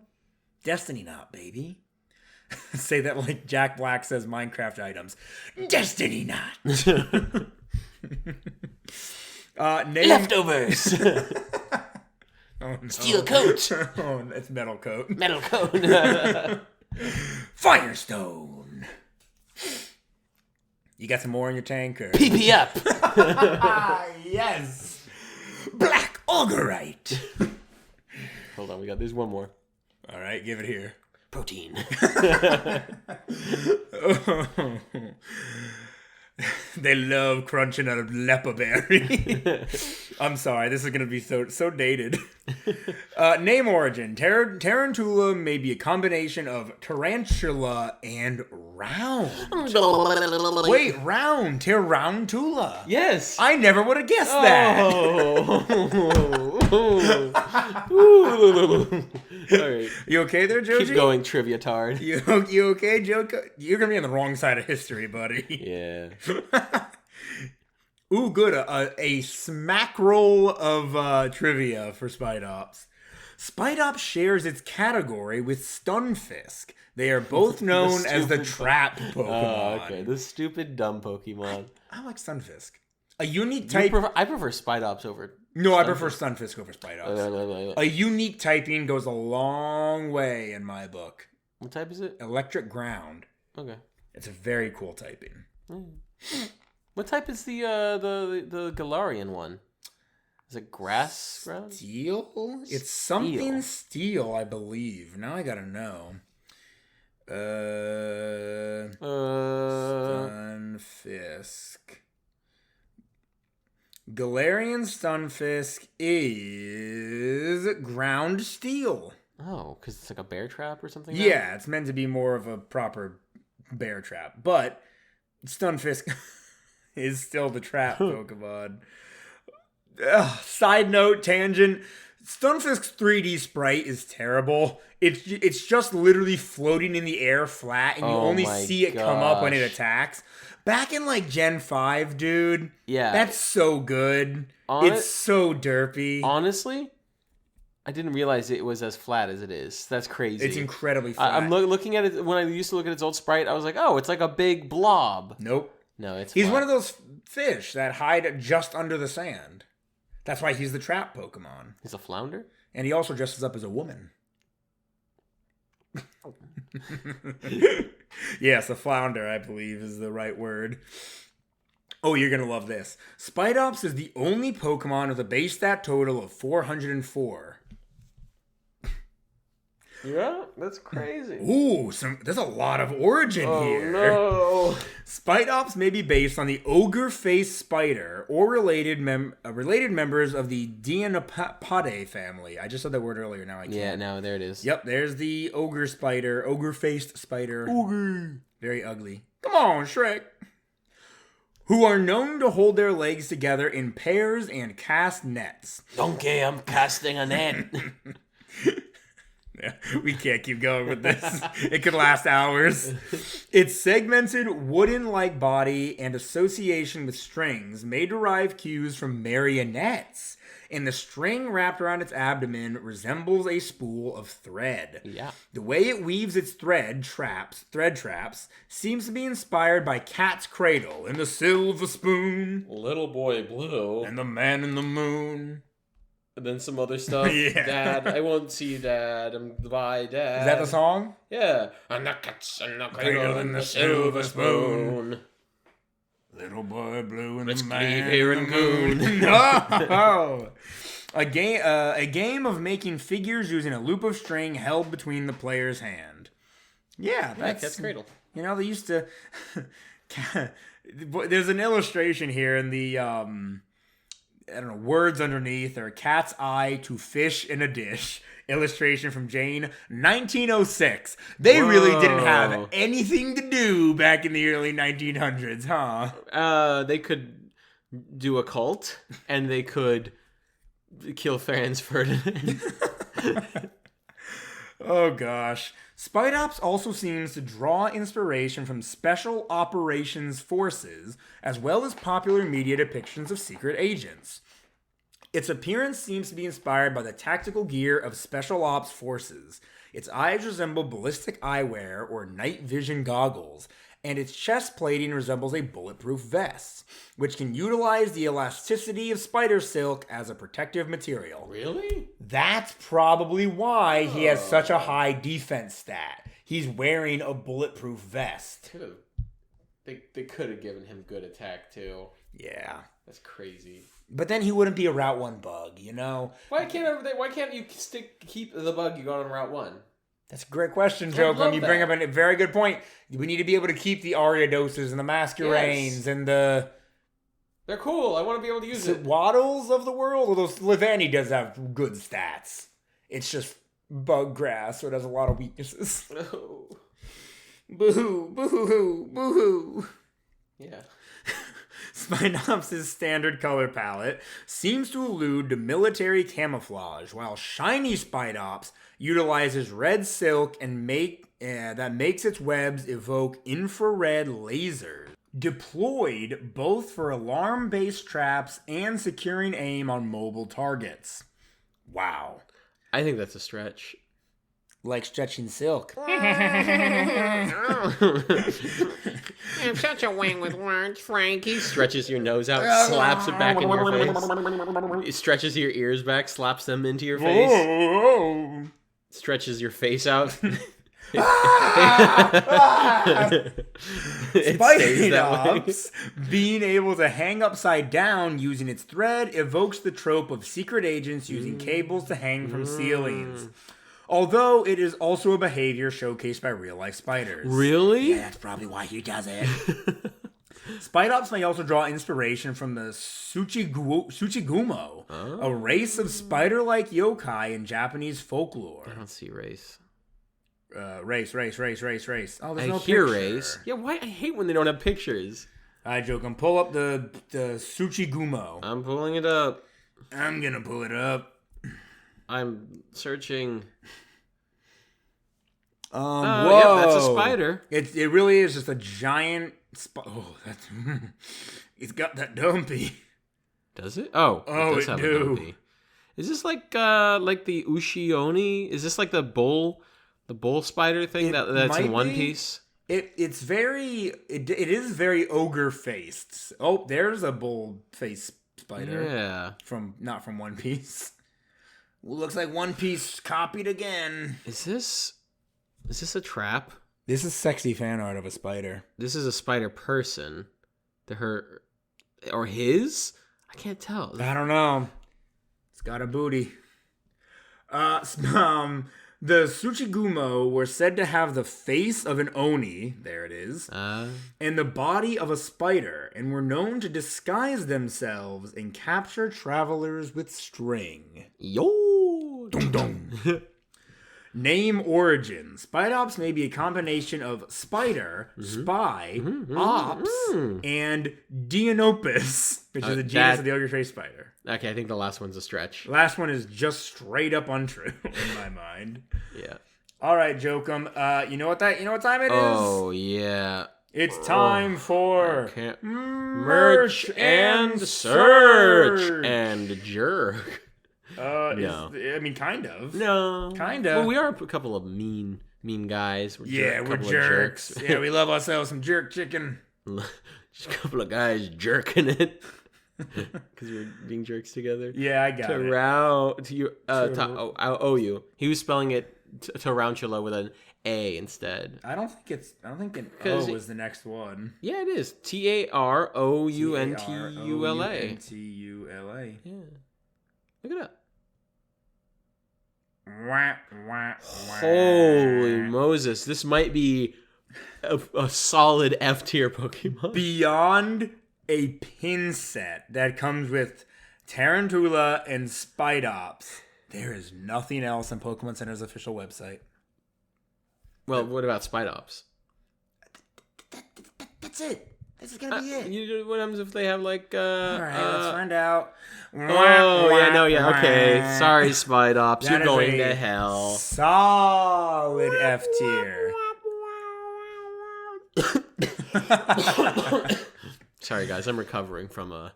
Destiny Knot, baby. Say that like Jack Black says Minecraft items. Destiny Knot. Leftovers. Oh, no. Steel coat. Oh, it's metal coat. Metal coat. Firestone. You got some more in your tank? Or? PP up. Yes. Black Augerite. Hold on, there's one more. All right, give it here. Protein. They love crunching out of leper berry. I'm sorry, this is going to be so dated. Name origin. Tarantula may be a combination of tarantula and round. Wait, round. Tarantula. Yes. I never would have guessed that. All right. You okay there, Joji? Keep going, trivia tard. You okay, Joe? You're going to be on the wrong side of history, buddy. Yeah. Ooh, good. A smack roll of trivia for Spidops. Spidops shares its category with Stunfisk. They are both known as the trap Pokemon. Oh, okay. The stupid, dumb Pokemon. I like Stunfisk. A unique type... I prefer Spidops over... No, I prefer Stunfisk over Spidops. A unique typing goes a long way in my book. What type is it? Electric Ground. Okay. It's a very cool typing. What type is the Galarian one? Is it grass ground? Steel? It's something steel, I believe. Now I gotta know. Stunfisk. Galarian Stunfisk is ground steel. Oh, because it's like a bear trap or something? Yeah, it's meant to be more of a proper bear trap. But Stunfisk is still the trap Pokemon. Side note, tangent. Stunfisk's 3D sprite is terrible. It's just literally floating in the air flat, and you only see it come up when it attacks. Back in like Gen 5, dude. Yeah. That's so good. It's so derpy. Honestly, I didn't realize it was as flat as it is. That's crazy. It's incredibly flat. I'm looking at it. When I used to look at its old sprite, I was like, oh, it's like a big blob. Nope. No, it's He's flat. one of those fish that hide just under the sand. That's why he's the trap Pokemon. He's a flounder? And he also dresses up as a woman. Yes, a flounder, I believe, is the right word. Oh, you're going to love this. Spidops is the only Pokemon with a base stat total of 404. Yeah, that's crazy. Ooh, there's a lot of origin here. No. Spidops may be based on the ogre-faced spider or related members of the Dienopode family. I just said that word earlier, now I can't. Yeah, no, there it is. Yep, there's the ogre-faced spider. Ogre. Very ugly. Come on, Shrek. who are known to hold their legs together in pairs and cast nets. Donkey, I'm casting a net. Yeah, we can't keep going with this. It could last hours. Its segmented wooden-like body and association with strings may derive cues from marionettes, and the string wrapped around its abdomen resembles a spool of thread. Yeah. The way it weaves its thread traps, seems to be inspired by Cat's Cradle and the Silver Spoon, Little Boy Blue, and the Man in the Moon. and then some other stuff. Yeah. Dad, I won't see you, Dad. Bye, Dad. Is that the song? Yeah. And the cats and the cradle and the silver spoon. Little Boy Blue and Let's the leave Man here in and the Moon. No! A game of making figures using a loop of string held between the player's hand. Yeah, that's Cat's Cradle. You know, they used to. There's an illustration here in the I don't know, words underneath are cat's eye to fish in a dish. Illustration from Jane, 1906. They really didn't have anything to do back in the early 1900s, huh? They could do a cult, and they could kill Franz Ferdinand. Oh gosh. Spidops also seems to draw inspiration from Special Operations Forces, as well as popular media depictions of secret agents. Its appearance seems to be inspired by the tactical gear of Special Ops Forces. Its eyes resemble ballistic eyewear or night vision goggles, and its chest plating resembles a bulletproof vest, which can utilize the elasticity of spider silk as a protective material. Really? That's probably why he has such a high defense stat. He's wearing a bulletproof vest. They could have given him good attack too. Yeah. That's crazy. But then he wouldn't be a Route 1 bug, you know? Why can't you keep the bug you got on Route 1? That's a great question, Jokum. You bring up a very good point. We need to be able to keep the Ariadoses and the Masquerains and the... They're cool. I want to be able to use it. Waddles of the world? Although Levani does have good stats. It's just bug grass, so it has a lot of weaknesses. Oh. Boo-hoo, boo-hoo, boo-hoo. Yeah. Spidops' standard color palette seems to allude to military camouflage, while shiny Spidops utilizes red silk and that makes its webs evoke infrared lasers, deployed both for alarm-based traps and securing aim on mobile targets. Wow. I think that's a stretch. Like stretching silk. I'm such a wing with words, Frankie. Stretches your nose out, slaps it back in your face. It stretches your ears back, slaps them into your face. Whoa. Stretches your face out. It stays that way. Spidops, being able to hang upside down using its thread, evokes the trope of secret agents using cables to hang from ceilings. Although it is also a behavior showcased by real-life spiders. Really? Yeah, that's probably why he does it. Spidops may also draw inspiration from the Tsuchigumo, a race of spider-like yokai in Japanese folklore. I don't see race. Race. Oh, there's I no hear picture. race. Yeah, why? I hate when they don't have pictures. All right, Jokum, pull up the Tsuchigumo. I'm pulling it up. I'm gonna pull it up. I'm searching. Whoa. Yeah, that's a spider. It really is just a giant. That's. It's got that dumpy. Does it? Oh, it does it have do. a dumpy. Is this like the Ushioni? Is this like the bull spider thing that's in One Piece? It is very ogre faced. Oh, there's a bull face spider. Yeah. Not from One Piece. Looks like One Piece copied again. Is this a trap? This is sexy fan art of a spider. This is a spider person. Or his? I can't tell. I don't know. It's got a booty. The Tsuchigumo were said to have the face of an oni, there it is, and the body of a spider, and were known to disguise themselves and capture travelers with string. Yo! Dum dum. Name origin. Spidops may be a combination of spider, spy, ops, and Deinopus, which is a genus of the ogre trace spider. Okay, I think the last one's a stretch. Last one is just straight up untrue in my mind. Yeah. All right, Jokum. You know what time it is? Oh yeah. It's time for merch and search and jerk. No. I mean, kind of. No. Kind of. Well, we are a couple of mean guys. We're jerks. Yeah, we love ourselves some jerk chicken. Just a couple of guys jerking it. Because we're being jerks together. Yeah, I got it. I owe you. He was spelling it tarantula with an A instead. I don't think an O was the next one. Yeah, it is. Taroutula. Tula. Yeah. Look it up. Holy Moses. This might be a solid F tier Pokemon. Beyond a pin set that comes with Tarantula and Spidops, there is nothing else on Pokemon Center's official website. Well, what about Spidops? That's it. This is gonna be it. What happens if they have like? All right, let's find out. Okay. Sorry, Spidops, you're going to hell. Solid F tier. Sorry, guys, I'm recovering from a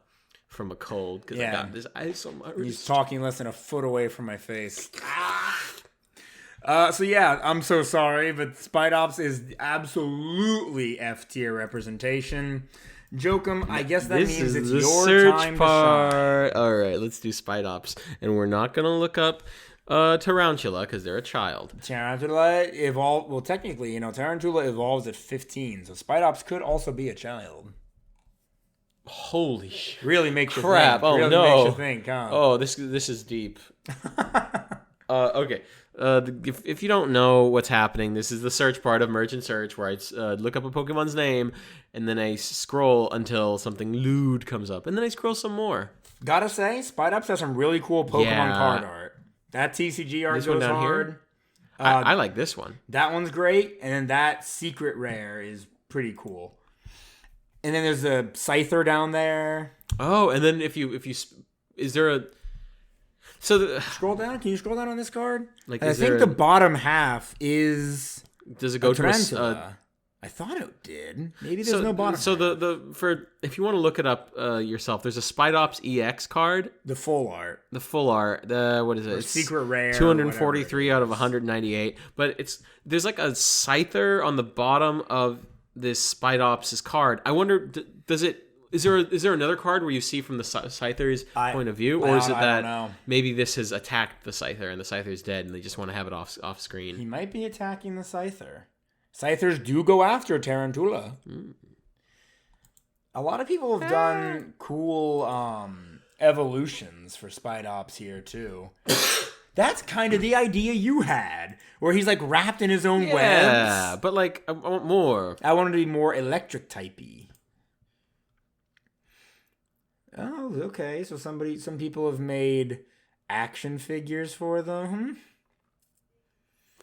cold because I got this ice on my wrist. He's talking less than a foot away from my face. I'm so sorry, but Spidops is absolutely F tier representation. Jokum, I guess that means it's your time to shine. All right, let's do Spidops, and we're not gonna look up Tarantula because they're a child. Tarantula evolved. Well, technically, Tarantula evolves at 15, so Spidops could also be a child. Holy shit! Really makes you crap! Think. Oh really no! Makes you think, huh? Oh, this is deep. Okay. If you don't know what's happening, this is the search part of Merchant Search where I look up a Pokemon's name and then I scroll until something lewd comes up and then I scroll some more. Gotta say, Spidops has some really cool Pokemon card art. That TCG art this goes one down hard. Here? I like this one. That one's great, and then that secret rare is pretty cool. And then there's a Scyther down there. Oh, and then if you is there a scroll down? Can you scroll down on this card? Like, I think the bottom half is. Does it go to Tarantula? I thought it did. Maybe there's no bottom. So half. If you want to look it up yourself, there's a Spidops EX card. The full art. What is it? It's secret rare. 243 out of 198. But there's like a Scyther on the bottom of this Spidops' card. I wonder, is there another card where you see from the Scyther's point of view, or is it that maybe this has attacked the Scyther and the Scyther's dead and they just want to have it off screen? He might be attacking the Scyther. Scythers do go after Tarantula. A lot of people have done cool evolutions for Spidops here too. That's kind of the idea you had, where he's like wrapped in his own webs. Yeah, but like I want more. I wanted to be more electric typey. Oh, okay. So some people have made action figures for them.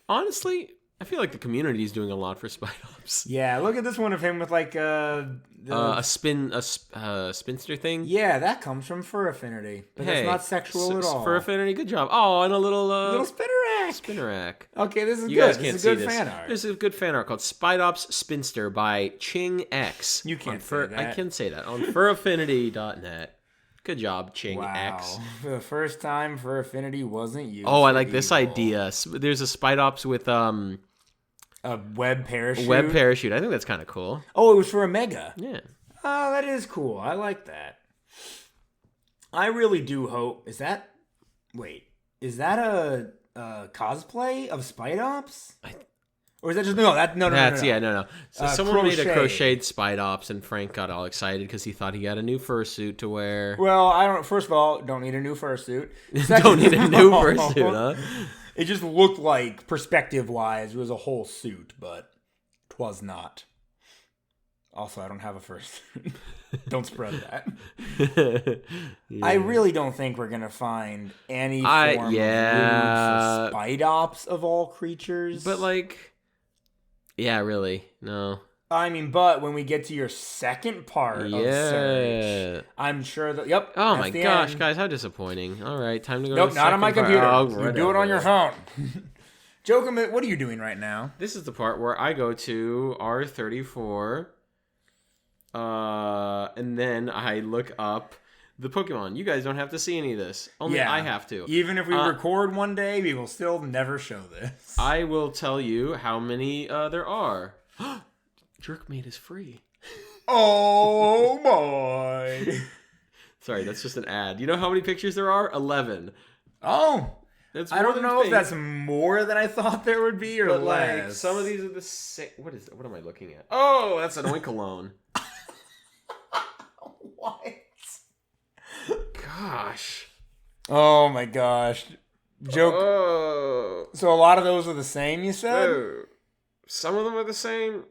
Honestly, I feel like the community is doing a lot for Spidops. Yeah, look at this one of him with like a spinster thing. Yeah, that comes from Fur Affinity, but that's not sexual at all. Fur Affinity, good job. Oh, and a little Spinnerack. Okay, this is you good. Guys can't this is see good fan art. This is good fan art called Spidops Spinster by Ching X. You can't say that. I can say that on furaffinity.net. Good job, Ching X. For the first time, Fur Affinity wasn't used. Oh, I like this idea. There's a Spidops with a web parachute. I think that's kind of cool. Oh, it was for a Mega. Yeah. Oh, that is cool. I like that. I really do hope. Is that a cosplay of Spidops? Or is that just no? No. So someone made a crocheted Spidops, and Frank got all excited because he thought he got a new fursuit to wear. Well, I don't. First of all, don't need a new fursuit. Don't need a new fursuit, huh? It just looked like, perspective-wise, it was a whole suit, but 'twas not. Also, I don't have a fursuit. Don't spread that. Yeah. I really don't think we're gonna find any form of room for Spidops of all creatures. But like, yeah, really, no. I mean, but when we get to your second part of search, I'm sure that Oh my gosh, end. Guys, how disappointing! All right, time to go. Nope, to not on my computer. Oh, you do it on your phone. Jokum, what are you doing right now? This is the part where I go to R34, and then I look up the Pokemon. You guys don't have to see any of this. Only I have to. Even if we record one day, we will still never show this. I will tell you how many there are. Jerkmate is free. Oh my! Sorry, that's just an ad. You know how many pictures there are? 11. Oh. I don't know if that's more than I thought there would be or less. Like, some of these are the same. What am I looking at? Oh, that's an Oinkologne. What? Gosh. Oh my gosh. Joke. Oh. So a lot of those are the same, you said? Oh. Some of them are the same.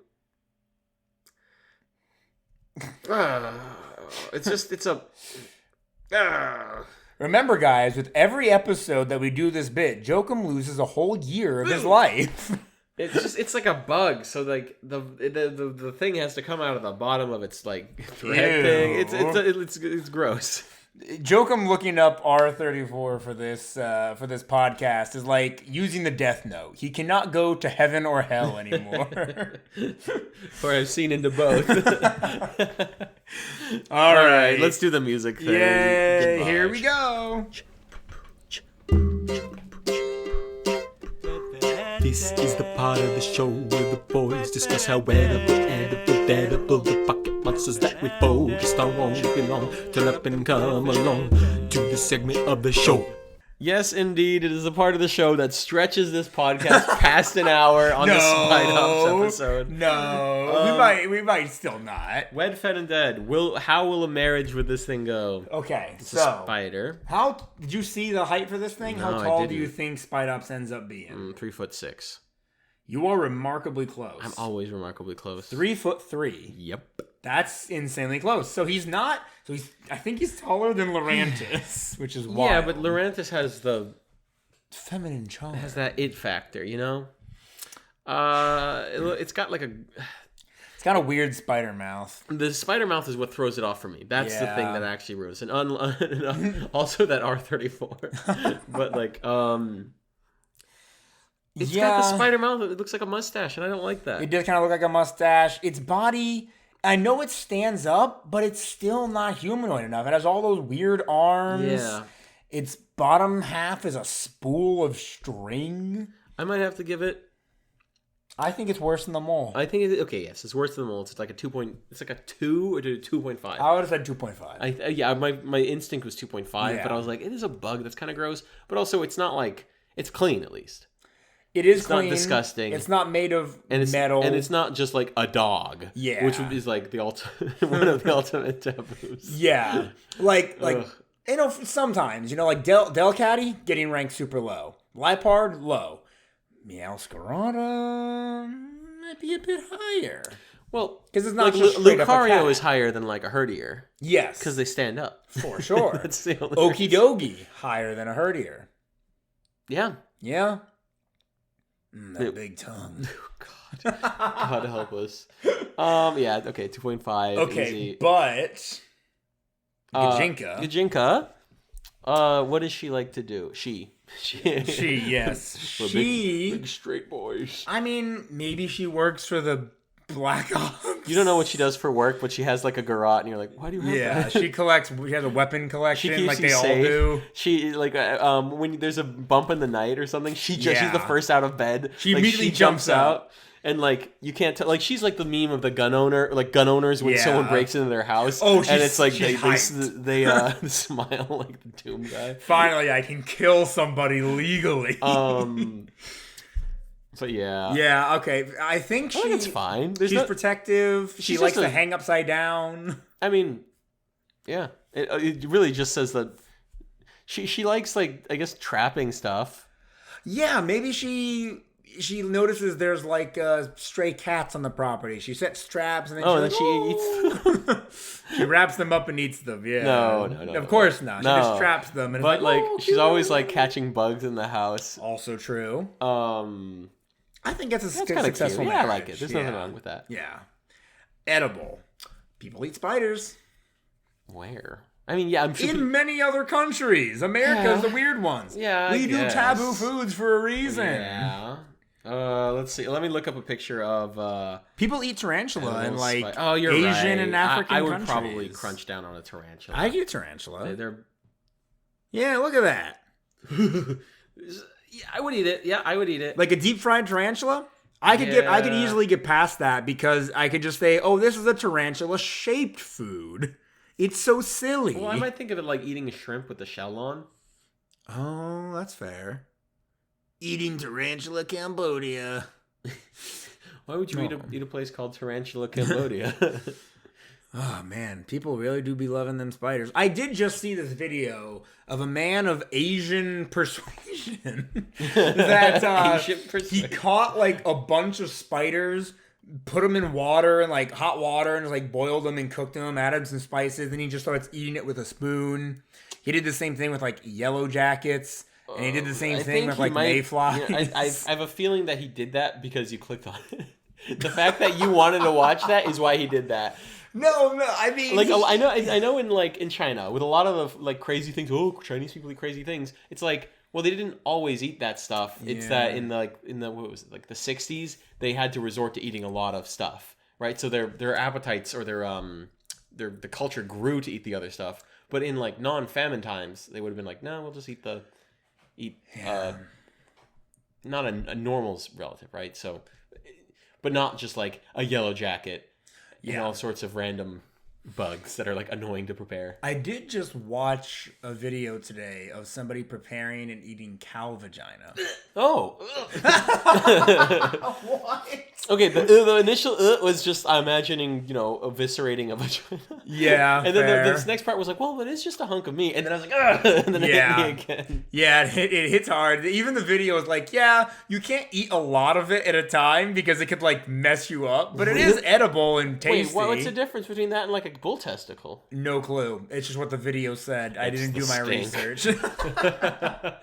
It's a. Remember, guys, with every episode that we do this bit, Jokum loses a whole year of his life. It's like a bug. So like the thing has to come out of the bottom of its like thread thing. It's gross. Jokum looking up R34 for this podcast is like using the Death Note. He cannot go to heaven or hell anymore. Or I've seen into both. All right, let's do the music thing. Yay! Goodbye. Here we go. This is the part of the show where the boys discuss how edible the pocket monsters that we focused on won't belong till up and come along to the segment of the show. Yes, indeed, it is a part of the show that stretches this podcast past an hour on the Spidops episode. No, we might still not. Wed, Fed, and Dead. How will a marriage with this thing go? Okay, it's a spider. How did you see the height for this thing? No, how tall do you think Spidops ends up being? 3'6". You are remarkably close. I'm always remarkably close. 3'3". Yep. That's insanely close. So he's not. So I think he's taller than Lurantis, which is wild. Yeah, but Lurantis has the feminine charm. It has that it factor, you know. It's got like It's got a weird spider mouth. The spider mouth is what throws it off for me. That's the thing that actually ruins it. And also that R34. But like It's got the spider mouth. It looks like a mustache, and I don't like that. It does kind of look like a mustache. Its body, I know it stands up, but it's still not humanoid enough. It has all those weird arms. Yeah. Its bottom half is a spool of string. I might have to give it. I think it's worse than the mole. I think yes, it's worse than the mole. It's like a 2 point. It's like a 2 or 2.5. I would have said 2.5. My instinct was 2.5, but I was like, it is a bug. That's kind of gross. But also, it's not like it's clean at least. It's clean. Not disgusting. It's not made of metal. And it's not just like a dog. Yeah. Which is like the one of the ultimate taboos. Yeah. Like you know, sometimes, you know, like Delcatty getting ranked super low. Lipard, low. Meowscarada might be a bit higher. Well, because it's not like just Lucario is higher than like a Herdier. Yes. Because they stand up. For sure. That's the only Okie dokie, higher than a Herdier. Yeah. Yeah. That big tongue. Oh, God. God help us. Yeah, okay, 2.5. Okay, easy. But Gajinka. What does she like to do? She, yes. She big straight boys. I mean, maybe she works for the Black Ops. You don't know what she does for work, but she has like a garrote, and you're like, why do you have that? She has a weapon collection, like they all do. She like when there's a bump in the night or something, she's the first out of bed. She immediately jumps out. And like you can't tell, like she's like the meme of the gun owners when someone breaks into their house. Oh, and it's like they smile like the Doom guy. Finally, I can kill somebody legally. But yeah. Yeah, okay. I think it's fine. She's protective. She likes to hang upside down. I mean, yeah. It really just says that she likes, like, I guess, trapping stuff. Yeah, maybe she she notices there's like stray cats on the property. She sets traps and then she eats. She wraps them up and eats them. Yeah. No. Of course not. She just traps them. And but like, she's always cute. like catching bugs in the house. Also true. I think it's a That's successful cute. marriage. Yeah, I like it. There's nothing wrong with that. Yeah. Edible. People eat spiders. Where? I mean, yeah, I'm sure. In many other countries. America's the weird ones. Yeah, we do taboo foods for a reason. Yeah. Let's see. Let me look up a picture of. People eat tarantula in like you're Asian right. and African I would countries. probably crunch down on a tarantula. I eat tarantula. They're Yeah, look at that. Yeah, I would eat it. Yeah, I would eat it. Like a deep fried tarantula? I could easily get past that because I could just say, "Oh, this is a tarantula shaped food." It's so silly. Well, I might think of it like eating a shrimp with the shell on. Oh, that's fair. Eating tarantula Cambodia. Why would you eat a place called Tarantula Cambodia? Oh, man. People really do be loving them spiders. I did just see this video of a man of Asian persuasion that he caught like a bunch of spiders, put them in water and like hot water and just like boiled them and cooked them, added some spices, then he just starts eating it with a spoon. He did the same thing with like yellow jackets. And he did the same thing with like mayflies. I have a feeling that he did that because you clicked on it. The fact that you wanted to watch that is why he did that. No, I mean, like I know in China with a lot of the like crazy things. Oh, Chinese people eat crazy things. It's like, well, they didn't always eat that stuff. It's that in the what was it, like the 60s, they had to resort to eating a lot of stuff, right? So their appetites or the culture grew to eat the other stuff. But in like non-famine times, they would have been like, no, we'll just eat not a normal's relative, right? So, but not just like a yellow jacket and all sorts of random bugs that are like annoying to prepare. I did just watch a video today of somebody preparing and eating cow vagina. Oh. What? Okay, the initial was just imagining, eviscerating a vagina. Yeah, and then this next part was like, well, it is just a hunk of meat. And then I was like, ugh! And then it hit me again. Yeah, it hits hard. Even the video is like, yeah, you can't eat a lot of it at a time because it could like mess you up. But it is edible and tasty. Wait, what's the difference between that and like a bull testicle? No clue. It's just what the video said. I didn't do my research. I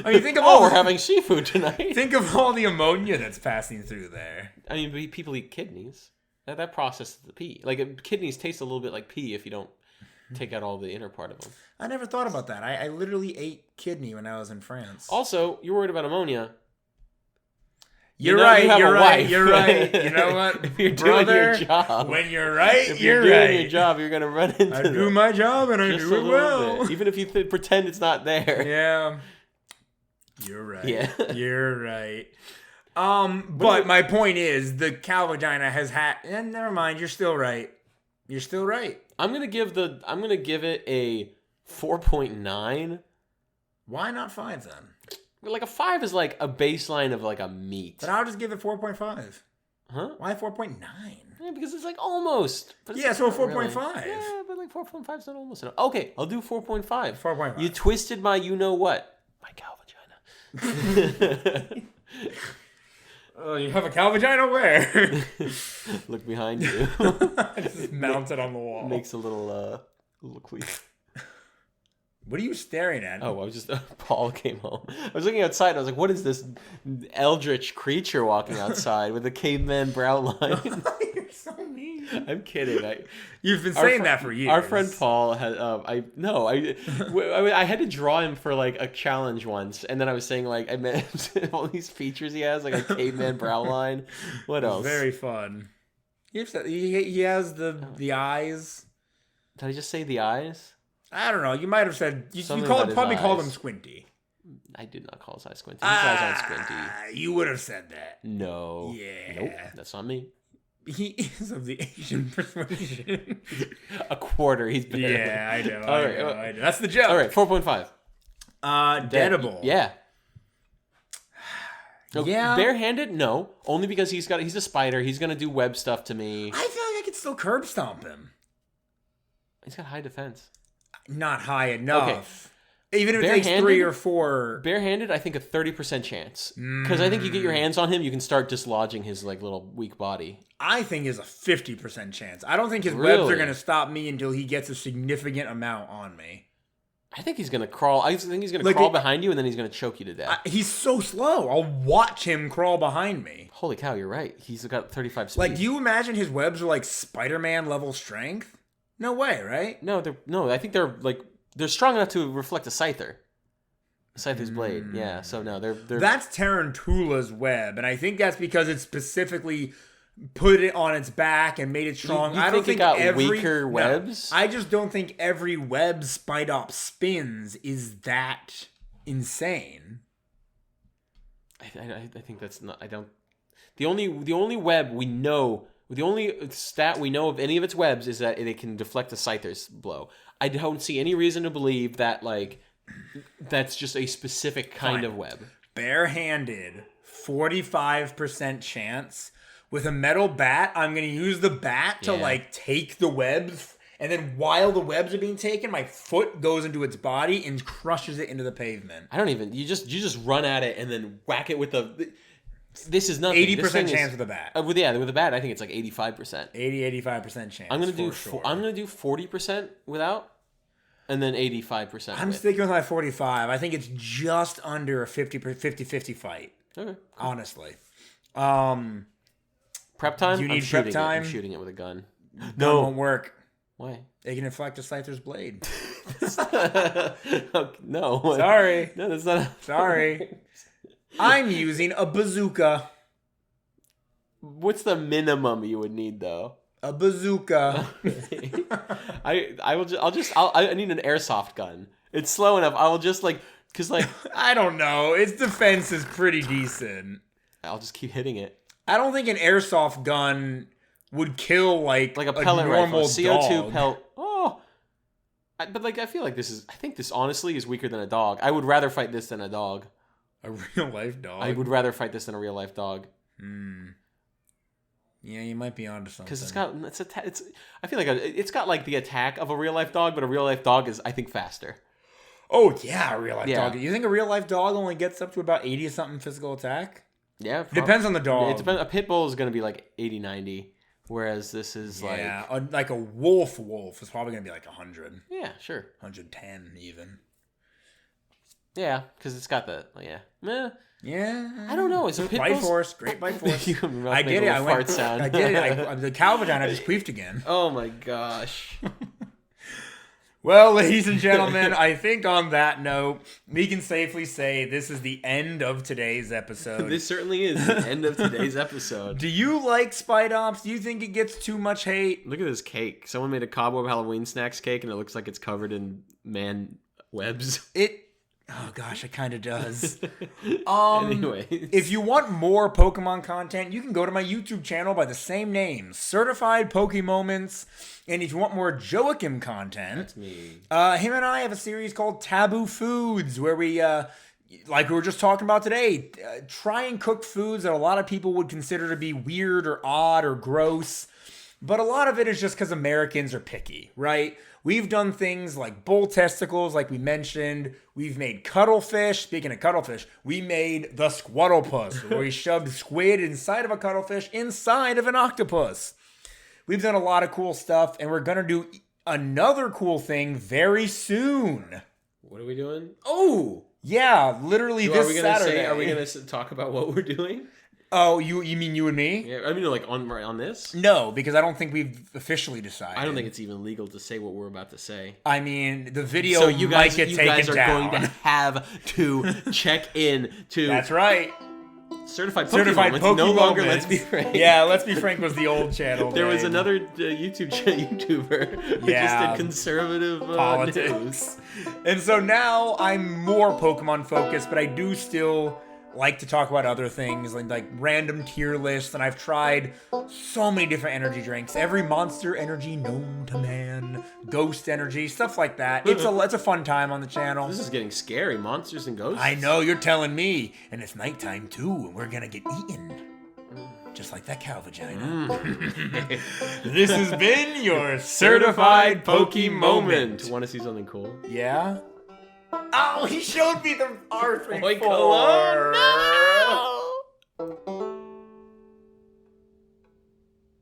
mean, think of we're having seafood tonight. Think of all the ammonia that's passing through there. I mean, people eat kidneys. That processes the pee. Like kidneys taste a little bit like pee if you don't take out all the inner part of them. I never thought about that. I literally ate kidney when I was in France. Also, you're worried about ammonia. You're right. You You're right. Wife, you're right. You know what? If you're Brother, doing your job, when you're right, if you're doing right. your job, you're gonna run into. I do my job and I do it well. Bit. Even if you pretend it's not there. Yeah. You're right. Yeah. You're right. But my point is, the cow vagina has had. And never mind. You're still right. You're still right. I'm gonna give it a 4.9. Why not 5 then? Like a 5 is like a baseline of like a meat. But I'll just give it 4.5. Huh? Why 4.9? Yeah, because it's like almost. But it's so not 4.5. Really. Yeah, but like 4.5 is not almost enough. Okay, I'll do 4.5. 4.5. You twisted my what? My cow vagina. Oh, you have a cow vagina where? Look behind you. It's just mounted on the wall. Makes a little queef. What are you staring at? Oh, I was just Paul came home. I was looking outside. And I was like, "What is this eldritch creature walking outside with a caveman brow line?" You're so mean. I'm kidding. You've been saying that for years. Our friend Paul had. I had to draw him for like a challenge once, and then I was saying like I meant all these features he has, like a caveman brow line. What else? Very fun. He has the eyes. Did I just say the eyes? I don't know. You might have said you probably called him Squinty. I did not call his eyes Squinty. His eyes aren't Squinty. You would have said that. No. Yeah. Nope. That's not me. He is of the Asian persuasion. A quarter. He's better. Yeah, I know. All right. I know. That's the joke. All right. 4.5. Deadable. Yeah. No, yeah. Barehanded? No. Only because he's a spider. He's gonna do web stuff to me. I feel like I could still curb stomp him. He's got high defense. Not high enough. Even if it takes 3 or 4. Barehanded, I think a 30% chance. Because I think you get your hands on him, you can start dislodging his like little weak body. I think is a 50% chance. I don't think his webs are going to stop me until he gets a significant amount on me. I think he's going to crawl. I think he's going to crawl behind you, and then he's going to choke you to death. He's so slow. I'll watch him crawl behind me. Holy cow, you're right. He's got 35 speed. Like, do you imagine his webs are like Spider-Man level strength? No way, right? No, I think they're strong enough to reflect a Scyther. Scyther's blade. Yeah, so no, they're That's Tarantula's web, and I think that's because it specifically put it on its back and made it strong. I don't think it got weaker webs? I just don't think every web Spidops spins is that insane. I think that's not. I don't. The only web we know, the only stat we know of any of its webs is that it can deflect a Scyther's blow. I don't see any reason to believe that that's just a specific kind of web. Barehanded, 45% chance. With a metal bat, I'm going to use the bat to take the webs, and then while the webs are being taken, my foot goes into its body and crushes it into the pavement. I don't even. You just run at it and then whack it with the. This is nothing. 80% chance with a bat. With a bat, I think it's like 85%. 85% chance. I'm gonna do. I'm gonna do 40% without, and then 85%. I'm sticking with my 45. I think it's just under a 50-50 fight. Okay. Honestly. Prep time? You need prep time? I'm shooting it with a gun. No, won't work. Why? It can inflect a Scyther's blade. No. Sorry. No, that's not. Sorry. I'm using a bazooka. What's the minimum you would need, though? A bazooka. I need an airsoft gun. It's slow enough. I will just I don't know. Its defense is pretty decent. I'll just keep hitting it. I don't think an airsoft gun would kill like a pellet normal rifle. CO2 dog. pellet. Oh, but I feel like I think this honestly is weaker than a dog. I would rather fight this than a dog. A real life dog. I would rather fight this than a real life dog. Yeah, you might be onto something. Because I feel like it's got like the attack of a real life dog, but a real life dog is, I think, faster. Oh yeah, a real life dog. You think a real life dog only gets up to about 80 something physical attack? Yeah, depends on the dog. It depends. A pit bull is going to be like 80, 90, whereas this is like a wolf is probably going to be like 100. Yeah, sure. 110 even. Yeah, because it's got the Yeah, I don't know. Is a pit bite bull force? Great bite force. I did it. I did it. The cow vagina just queefed again. Oh my gosh. Well, ladies and gentlemen, I think on that note, we can safely say this is the end of today's episode. This certainly is the end of today's episode. Do you like Spidops? Do you think it gets too much hate? Look at this cake. Someone made a cobweb Halloween snacks cake, and it looks like it's covered in man webs. Oh gosh, it kind of does. Anyway, if you want more Pokemon content, you can go to my YouTube channel by the same name, Certified Pokemoments. And if you want more Joachim content, that's me. Him and I have a series called Taboo Foods, where we, like we were just talking about today, try and cook foods that a lot of people would consider to be weird or odd or gross. But a lot of it is just because Americans are picky, right? We've done things like bull testicles, like we mentioned. We've made cuttlefish. Speaking of cuttlefish, we made the squattlepuss, where we shoved squid inside of a cuttlefish inside of an octopus. We've done a lot of cool stuff, and we're going to do another cool thing very soon. What are we doing? Oh, yeah, literally this Saturday. Are we going to talk about what we're doing? Oh, you mean you and me? Yeah, I mean like on this? No, because I don't think we've officially decided. I don't think it's even legal to say what we're about to say. I mean, the video might get taken down. So you guys are going to have to check in to... That's right. Certified Pokemon. No longer Let's Be Frank. Yeah, Let's Be Frank was the old channel. There was another YouTuber who just did conservative politics. And so now I'm more Pokemon focused, but I do still like to talk about other things like random tier lists, and I've tried so many different energy drinks, every monster energy known to man, ghost energy, stuff like that. It's a fun time on the channel. This is getting scary. Monsters and ghosts. I know, you're telling me, and it's nighttime too, and we're gonna get eaten. Just like that cow vagina. This has been your Certified Pokemon. Want to see something cool? Yeah? Oh, he showed me the R34. Oinkologne?